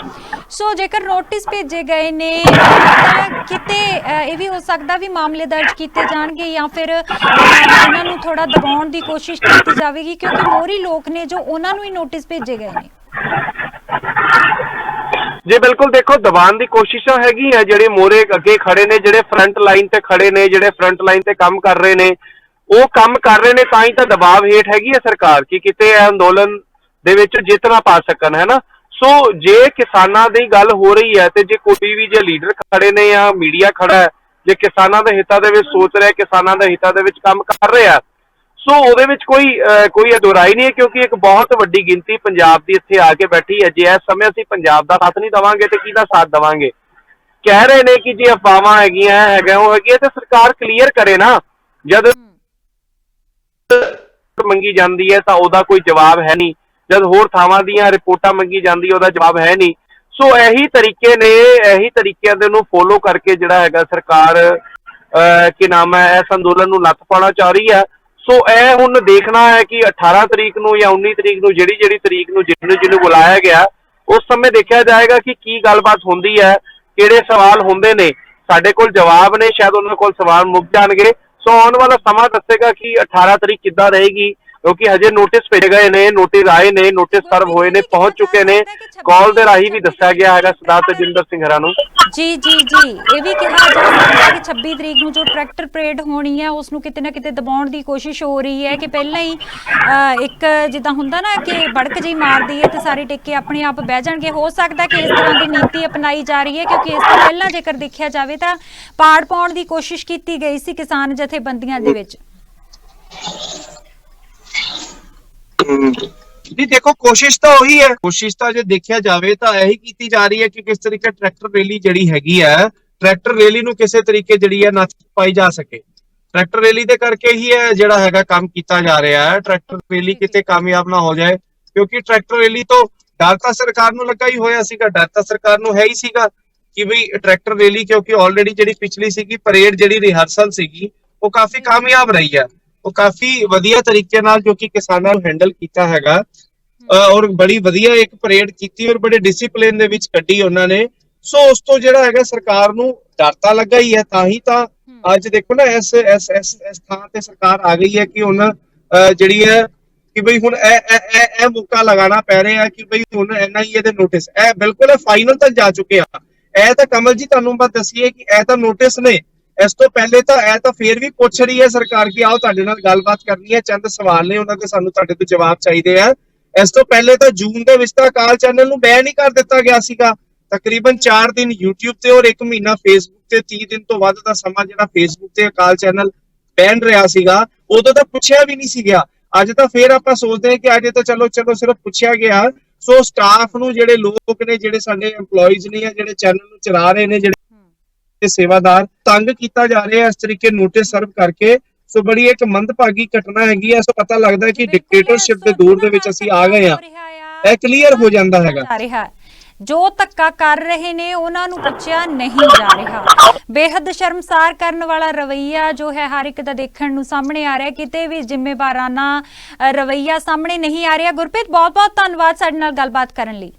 ਸੋ ਜੇਕਰ ਨੋਟਿਸ ਭੇਜੇ ਗਏ ਨੇ ਤਾਂ ਕਿਤੇ ਇਹ ਵੀ ਹੋ ਸਕਦਾ ਵੀ ਮਾਮਲੇ ਦਰਜ ਕੀਤੇ ਜਾਣਗੇ ਜਾਂ ਫਿਰ ਇਹਨਾਂ ਨੂੰ ਥੋੜਾ ਦਬਾਉਣ ਦੀ ਕੋਸ਼ਿਸ਼ ਕੀਤੀ ਜਾਵੇਗੀ, ਕਿਉਂਕਿ ਮੋਹਰੀ ਲੋਕ ਨੇ ਜੋ ਉਹਨਾਂ ਨੂੰ ਹੀ ਨੋਟਿਸ ਭੇਜੇ ਗਏ ਨੇ। ਜੀ ਬਿਲਕੁਲ, ਦੇਖੋ ਦਬਾਉਣ ਦੀ ਕੋਸ਼ਿਸ਼ਾਂ ਹੈਗੀਆਂ, ਜਿਹੜੇ ਮੋਹਰੇ ਅੱਗੇ ਖੜੇ ਨੇ, ਜਿਹੜੇ ਫਰੰਟ ਲਾਈਨ ਤੇ ਖੜੇ ਨੇ, ਜਿਹੜੇ ਫਰੰਟ ਲਾਈਨ ਤੇ ਕੰਮ ਕਰ ਰਹੇ ਨੇ, ਉਹ ਕੰਮ ਕਰ ਰਹੇ ਨੇ ਤਾਂ ਹੀ ਤਾਂ ਦਬਾਅ ਹੇਠ ਹੈਗੀ ਹੈ ਸਰਕਾਰ ਕਿ ਕਿਤੇ ਇਹ ਅੰਦੋਲਨ ਦੇ ਵਿੱਚ ਜਿੱਤ ਨਾ ਪਾ ਸਕਣ, ਹੈ ਨਾ। ਸੋ ਜੇ ਕਿਸਾਨਾਂ ਦੀ ਗੱਲ ਹੋ ਰਹੀ ਹੈ ਤੇ ਜੇ ਕੋਈ ਵੀ ਜੇ ਲੀਡਰ ਖੜੇ ਨੇ ਜਾਂ ਮੀਡੀਆ ਖੜਾ ਹੈ, ਜੇ ਕਿਸਾਨਾਂ ਦੇ ਹਿੱਤਾਂ ਦੇ ਵਿੱਚ ਸੋਚ ਰਿਹਾ, ਕਿਸਾਨਾਂ ਦੇ ਹਿੱਤਾਂ ਦੇ ਵਿੱਚ ਕੰਮ ਕਰ ਰਿਹਾ, ਸੋ ਉਹਦੇ ਵਿੱਚ ਕੋਈ ਅਧੁਰਾਈ ਨਹੀਂ ਹੈ, ਕਿਉਂਕਿ ਇੱਕ ਬਹੁਤ ਵੱਡੀ ਗਿਣਤੀ ਪੰਜਾਬ ਦੀ ਇੱਥੇ ਆ ਕੇ ਬੈਠੀ ਹੈ। ਜੇ ਇਸ ਸਮੇਂ ਅਸੀਂ ਪੰਜਾਬ ਦਾ ਸਾਥ ਨਹੀਂ ਦੇਵਾਂਗੇ ਤੇ ਕਿਹਦਾ ਸਾਥ ਦੇਵਾਂਗੇ? ਕਹਿ ਰਹੇ ਨੇ ਕਿ ਜੇ ਅਫਵਾਹਾਂ ਹੈਗੀਆਂ ਉਹ ਹੈਗੀਆਂ ਤੇ ਸਰਕਾਰ ਕਲੀਅਰ ਕਰੇ ਨਾ। ਜਦ ਮੰਗੀ ਜਾਂਦੀ ਹੈ ਤਾਂ ਉਹਦਾ ਕੋਈ ਜਵਾਬ ਹੈ ਨਹੀਂ, ਜਦ ਹੋਰ ਥਾਵਾਂ ਦੀਆਂ ਰਿਪੋਰਟਾਂ ਮੰਗੀ ਜਾਂਦੀ ਉਹਦਾ ਜਵਾਬ ਹੈ ਨਹੀਂ। ਸੋ ਇਹੀ ਤਰੀਕੇ ਨੇ, ਇਹੀ ਤਰੀਕਿਆਂ ਦੇ ਨੂੰ ਫੋਲੋ ਕਰਕੇ ਜਿਹੜਾ ਹੈਗਾ ਸਰਕਾਰ ਕੀ ਨਾਮ ਹੈ ਇਸ ਅੰਦੋਲਨ ਨੂੰ ਲੱਤ ਪਾਉਣਾ ਚਾਹ ਰਹੀ ਹੈ। ਸੋ ਇਹ ਹੁਣ ਦੇਖਣਾ ਹੈ ਕਿ 18 ਤਰੀਕ ਨੂੰ ਜਾਂ 19 ਤਰੀਕ ਨੂੰ ਜਿਹੜੀ ਤਰੀਕ ਨੂੰ ਜਿਹਨੂੰ ਬੁਲਾਇਆ ਗਿਆ, ਉਸ ਸਮੇਂ ਦੇਖਿਆ ਜਾਏਗਾ ਕਿ ਕੀ ਗੱਲਬਾਤ ਹੁੰਦੀ ਹੈ, ਕਿਹੜੇ ਸਵਾਲ ਹੁੰਦੇ ਨੇ। ਸਾਡੇ ਕੋਲ ਜਵਾਬ ਨੇ, ਸ਼ਾਇਦ ਉਹਨਾਂ ਕੋਲ ਸਵਾਲ ਮੁੱਕ ਜਾਣਗੇ। ਸੋ ਆਉਣ ਵਾਲਾ ਸਮਾਂ ਦੱਸੇਗਾ ਕਿ 18 ਤਰੀਕ ਕਿੱਦਾਂ ਰਹੇਗੀ, ਕਿਉਂਕਿ ਹਜੇ ਨੋਟਿਸ ਭੇਜੇ ਗਏ ਨੇ, ਨੋਟਿਸ ਆਏ ਨੇ, ਨੋਟਿਸ ਸਰਵ ਹੋਏ ਨੇ, ਪਹੁੰਚ ਚੁੱਕੇ ਨੇ। ਕਾਲ ਦੇ ਰਾਹੀਂ ਵੀ ਦੱਸਿਆ ਗਿਆ ਹੈਗਾ ਸਰਦਾਰ ਤਜਿੰਦਰ ਸਿੰਘ ਹਰਾਂ ਨੂੰ। ਜੀ ਇਹ ਵੀ ਕਿਹਾ ਜਾ ਸਕਦਾ ਕਿ 26 ਤਰੀਕ ਨੂੰ ਜੋ ਟਰੈਕਟਰ ਪਰੇਡ ਹੋਣੀ ਹੈ ਉਸ ਨੂੰ ਕਿਤੇ ਨਾ ਕਿਤੇ ਦਬਾਉਣ ਦੀ ਕੋਸ਼ਿਸ਼ ਹੋ ਰਹੀ ਹੈ ਕਿ ਪਹਿਲਾਂ ਹੀ ਇੱਕ ਜਿੱਦਾਂ ਹੁੰਦਾ ਨਾ ਕਿ ਬੜਕ ਜਿਹੀ ਮਾਰਦੀ ਹੈ ਤੇ ਸਾਰੇ ਟਿੱਕੇ ਆਪਣੇ ਆਪ ਬਹਿ ਜਾਣਗੇ। ਹੋ ਸਕਦਾ ਕਿ ਇਸ ਤਰ੍ਹਾਂ ਦੀ ਨੀਤੀ ਅਪਣਾਈ ਜਾ ਰਹੀ ਹੈ, ਕਿਉਂਕਿ ਇਸ ਤੋਂ ਪਹਿਲਾਂ ਜੇਕਰ ਦੇਖਿਆ ਜਾਵੇ ਤਾਂ ਪਾੜ ਪਾਉਣ ਦੀ ਕੋਸ਼ਿਸ਼ ਕੀਤੀ ਗਈ ਸੀ ਕਿਸਾਨ ਜਥੇਬੰਦੀਆਂ ਦੇ ਵਿੱਚ। ਜੀ ਦੇਖੋ, ਕੋਸ਼ਿਸ਼ ਤਾਂ ਉਹੀ ਹੈ, ਕੋਸ਼ਿਸ਼ ਤਾਂ ਜੇ ਦੇਖਿਆ ਜਾਵੇ ਤਾਂ ਇਹੀ ਕੀਤੀ ਜਾ ਰਹੀ ਹੈ ਕਿ ਕਿਸ ਤਰੀਕੇ ਟਰੈਕਟਰ ਰੈਲੀ ਜਿਹੜੀ ਹੈਗੀ ਹੈ, ਟਰੈਕਟਰ ਰੈਲੀ ਨੂੰ ਕਿਸੇ ਤਰੀਕੇ ਜਿਹੜੀ ਹੈ ਨੱਥ ਪਾਈ ਜਾ ਸਕੇ। ਟਰੈਕਟਰ ਰੈਲੀ ਦੇ ਕਰਕੇ ਹੀ ਹੈ ਜਿਹੜਾ ਹੈਗਾ ਕੰਮ ਕੀਤਾ ਜਾ ਰਿਹਾ ਹੈ। ਟਰੈਕਟਰ ਰੈਲੀ ਕਿਤੇ ਕਾਮਯਾਬ ਨਾ ਹੋ ਜਾਏ, ਕਿਉਂਕਿ ਟਰੈਕਟਰ ਰੈਲੀ ਤੋਂ ਡਰ ਤਾਂ ਸਰਕਾਰ ਨੂੰ ਲੱਗਾ ਹੀ ਹੋਇਆ ਸੀਗਾ, ਡਰ ਤਾਂ ਸਰਕਾਰ ਨੂੰ ਹੈ ਹੀ ਸੀਗਾ ਕਿ ਵੀ ਟਰੈਕਟਰ ਰੈਲੀ, ਕਿਉਂਕਿ ਆਲਰੇਡੀ ਜਿਹੜੀ ਪਿਛਲੀ ਸੀਗੀ ਪਰੇਡ, ਜਿਹੜੀ ਰਿਹਰਸਲ ਸੀਗੀ, ਉਹ ਕਾਫੀ ਕਾਮਯਾਬ ਰਹੀ ਹੈ। ਉਹ ਕਾਫੀ ਵਧੀਆ ਤਰੀਕੇ ਨਾਲ ਜੋ ਕਿ ਕਿਸਾਨਾਂ ਨੂੰ ਹੈਂਡਲ ਕੀਤਾ ਹੈਗਾ ਔਰ ਬੜੀ ਵਧੀਆ ਇੱਕ ਪਰੇਡ ਕੀਤੀ ਔਰ ਬੜੇ ਡਿਸਪਲਿਨ ਦੇ ਵਿੱਚ ਕੱਢੀ ਉਹਨਾਂ ਨੇ। ਸੋ ਉਸ ਤੋਂ ਜਿਹੜਾ ਹੈਗਾ ਸਰਕਾਰ ਨੂੰ ਡਰ ਤਾਂ ਲੱਗਾ ਹੀ ਹੈ, ਤਾਂ ਹੀ ਤਾਂ ਅੱਜ ਦੇਖੋ ਨਾ ਇਸ ਥਾਂ ਤੇ ਸਰਕਾਰ ਆ ਗਈ ਹੈ ਕਿ ਹੁਣ ਜਿਹੜੀ ਹੈ ਕਿ ਬਈ ਹੁਣ ਇਹ ਮੌਕਾ ਲਗਾਉਣਾ ਪੈ ਰਿਹਾ ਕਿ ਬਈ ਹੁਣ NIA ਦੇ ਨੋਟਿਸ ਇਹ ਬਿਲਕੁਲ ਫਾਈਨਲ ਤੱਕ ਜਾ ਚੁੱਕੇ ਆ। ਇਹ ਤਾਂ ਕਮਲ ਜੀ ਤੁਹਾਨੂੰ ਬਾਤ ਦੱਸੀਏ ਕਿ ਇਹ ਤਾਂ ਨੋਟਿਸ ਨੇ। ਇਸ ਤੋਂ ਪਹਿਲੇ ਤਾਂ ਇਹ ਤਾਂ ਫੇਰ ਵੀ ਪੁੱਛ ਰਹੀ ਹੈ ਸਰਕਾਰ ਕਿ ਆਓ ਤੁਹਾਡੇ ਨਾਲ ਗੱਲਬਾਤ ਕਰਨੀ ਹੈ, ਚੰਦ ਸਵਾਲ ਨੇ ਉਹਨਾਂ ਦੇ, ਸਾਨੂੰ ਤੁਹਾਡੇ ਤੋਂ ਜਵਾਬ ਚਾਹੀਦੇ ਆ। ਇਸ ਤੋਂ ਪਹਿਲੇ ਤਾਂ ਜੂਨ ਦੇ ਵਿੱਚ ਤਾਂ ਅਕਾਲ ਚੈਨਲ ਨੂੰ ਬੈਨ ਹੀ ਕਰ ਦਿੱਤਾ ਗਿਆ ਸੀਗਾ, ਤਕਰੀਬਨ 4 ਦਿਨ YouTube ਤੇ ਔਰ 1 ਮਹੀਨਾ Facebook ਤੇ, 30 ਦਿਨ ਤੋਂ ਵੱਧ ਦਾ ਸਮਾਂ ਜਿਹੜਾ Facebook ਤੇ ਅਕਾਲ ਚੈਨਲ ਬੈਨ ਰਿਹਾ ਸੀਗਾ। ਉਦੋਂ ਤਾਂ ਪੁੱਛਿਆ ਵੀ ਨਹੀਂ ਸੀ ਗਿਆ। ਅੱਜ ਤਾਂ ਫੇਰ ਆਪਾਂ ਸੋਚਦੇ ਹਾਂ ਕਿ ਅੱਜ ਤਾਂ ਚਲੋ ਸਿਰਫ ਪੁੱਛਿਆ ਗਿਆ। ਸੋ ਸਟਾਫ ਨੂੰ, ਜਿਹੜੇ ਲੋਕ ਨੇ, ਜਿਹੜੇ ਸਾਡੇ EMPLOYEES ਨੇ, ਜਿਹੜੇ ਚੈਨਲ ਨੂੰ ਚਲਾ ਰਹੇ ਨੇ, ਜਿਹੜੇ ਸੇਵਾਦਾਰ, ਤੰਗ ਕੀਤਾ ਜਾ ਰਿਹਾ ਇਸ ਤਰੀਕੇ ਨੋਟਿਸ ਸਰਵ ਕਰਕੇ। ਸੋ ਬੜੀ ਇੱਕ ਮੰਦਭਾਗੀ ਘਟਨਾ ਹੈਗੀ ਹੈ। ਸੋ ਪਤਾ ਲੱਗਦਾ ਹੈ ਕਿ ਡਿਕਟੇਟਰਸ਼ਿਪ ਦੇ ਦੌਰ ਦੇ ਵਿੱਚ ਅਸੀਂ ਆ ਗਏ ਹਾਂ, ਇਹ ਕਲੀਅਰ ਹੋ ਜਾਂਦਾ ਹੈਗਾ। ਜੋ ਧੱਕਾ ਕਰ ਰਹੇ ਨੇ ਉਹਨਾਂ ਨੂੰ ਪੁੱਛਿਆ ਨਹੀਂ ਜਾ ਰਿਹਾ। ਬੇਹੱਦ ਸ਼ਰਮਸਾਰ ਕਰਨ ਵਾਲਾ ਰਵੱਈਆ ਜੋ ਹੈ ਹਰ ਇੱਕ ਦਾ ਦੇਖਣ ਨੂੰ ਸਾਹਮਣੇ ਆ ਰਿਹਾ, ਕਿਤੇ ਵੀ ਜ਼ਿੰਮੇਵਾਰਾਨਾ ਰਵੱਈਆ ਸਾਹਮਣੇ ਨਹੀਂ ਆ ਰਿਹਾ। ਗੁਰਪ੍ਰੀਤ, ਬਹੁਤ ਬਹੁਤ ਧੰਨਵਾਦ ਸਾਡੇ ਨਾਲ ਗੱਲਬਾਤ ਕਰਨ ਲਈ।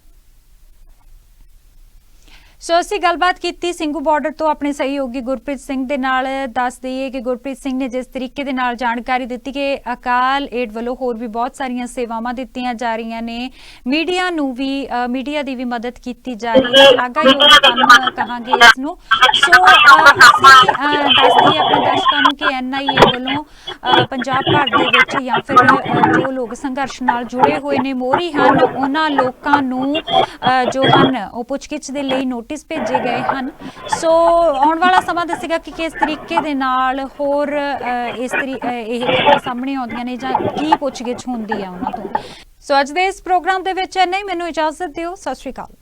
ਸੋ ਅਸੀਂ ਗੱਲਬਾਤ ਕੀਤੀ ਸਿੰਘੂ ਬਾਰਡਰ ਤੋਂ ਆਪਣੇ ਸਹਿਯੋਗੀ ਗੁਰਪ੍ਰੀਤ ਸਿੰਘ ਦੇ ਨਾਲ। ਦੱਸ ਦਈਏ ਕਿ ਗੁਰਪ੍ਰੀਤ ਸਿੰਘ ਨੇ ਜਿਸ ਤਰੀਕੇ ਦੇ ਨਾਲ ਜਾਣਕਾਰੀ ਦਿੱਤੀ ਕਿ ਅਕਾਲ ਏਡ ਵੱਲੋਂ ਹੋਰ ਵੀ ਬਹੁਤ ਸਾਰੀਆਂ ਸੇਵਾਵਾਂ ਦਿੱਤੀਆਂ ਜਾ ਰਹੀਆਂ ਨੇ, ਮੀਡੀਆ ਨੂੰ ਵੀ ਮੀਡੀਆ ਦੀ ਵੀ ਮਦਦ ਕੀਤੀ ਜਾ ਰਹੀ ਹੈ, ਸ਼ਲਾਘਾਯੋਗ ਕੰਮ ਕਹਾਂਗੇ ਇਸ ਨੂੰ। ਸੋ ਅਸੀਂ ਦੱਸ ਦਈਏ ਆਪਣੇ ਦਰਸ਼ਕਾਂ ਨੂੰ ਕਿ NIA ਵੱਲੋਂ ਪੰਜਾਬ ਭਰ ਦੇ ਵਿੱਚ ਜਾਂ ਫਿਰ ਜੋ ਲੋਕ ਸੰਘਰਸ਼ ਨਾਲ ਜੁੜੇ ਹੋਏ ਨੇ, ਮੋਹਰੀ ਹਨ, ਉਹਨਾਂ ਲੋਕਾਂ ਨੂੰ ਜੋ ਹਨ ਉਹ ਪੁੱਛਗਿੱਛ ਦੇ ਲਈ ਨੋਟਿਸ ਭੇਜੇ ਗਏ ਹਨ। ਸੋ ਆਉਣ ਵਾਲਾ ਸਮਾਂ ਦੱਸੇਗਾ ਕਿ ਕਿਸ ਤਰੀਕੇ ਦੇ ਨਾਲ ਹੋਰ ਇਹ ਖਬਰਾਂ ਸਾਹਮਣੇ ਆਉਂਦੀਆਂ ਨੇ ਜਾਂ ਕੀ ਪੁੱਛਗਿੱਛ ਹੁੰਦੀ ਹੈ ਉਹਨਾਂ ਤੋਂ। ਸੋ ਅੱਜ ਦੇ ਇਸ ਪ੍ਰੋਗਰਾਮ ਦੇ ਵਿੱਚ ਇੰਨਾ ਹੀ। ਮੈਨੂੰ ਇਜਾਜ਼ਤ ਦਿਓ। ਸਤਿ ਸ਼੍ਰੀ ਅਕਾਲ।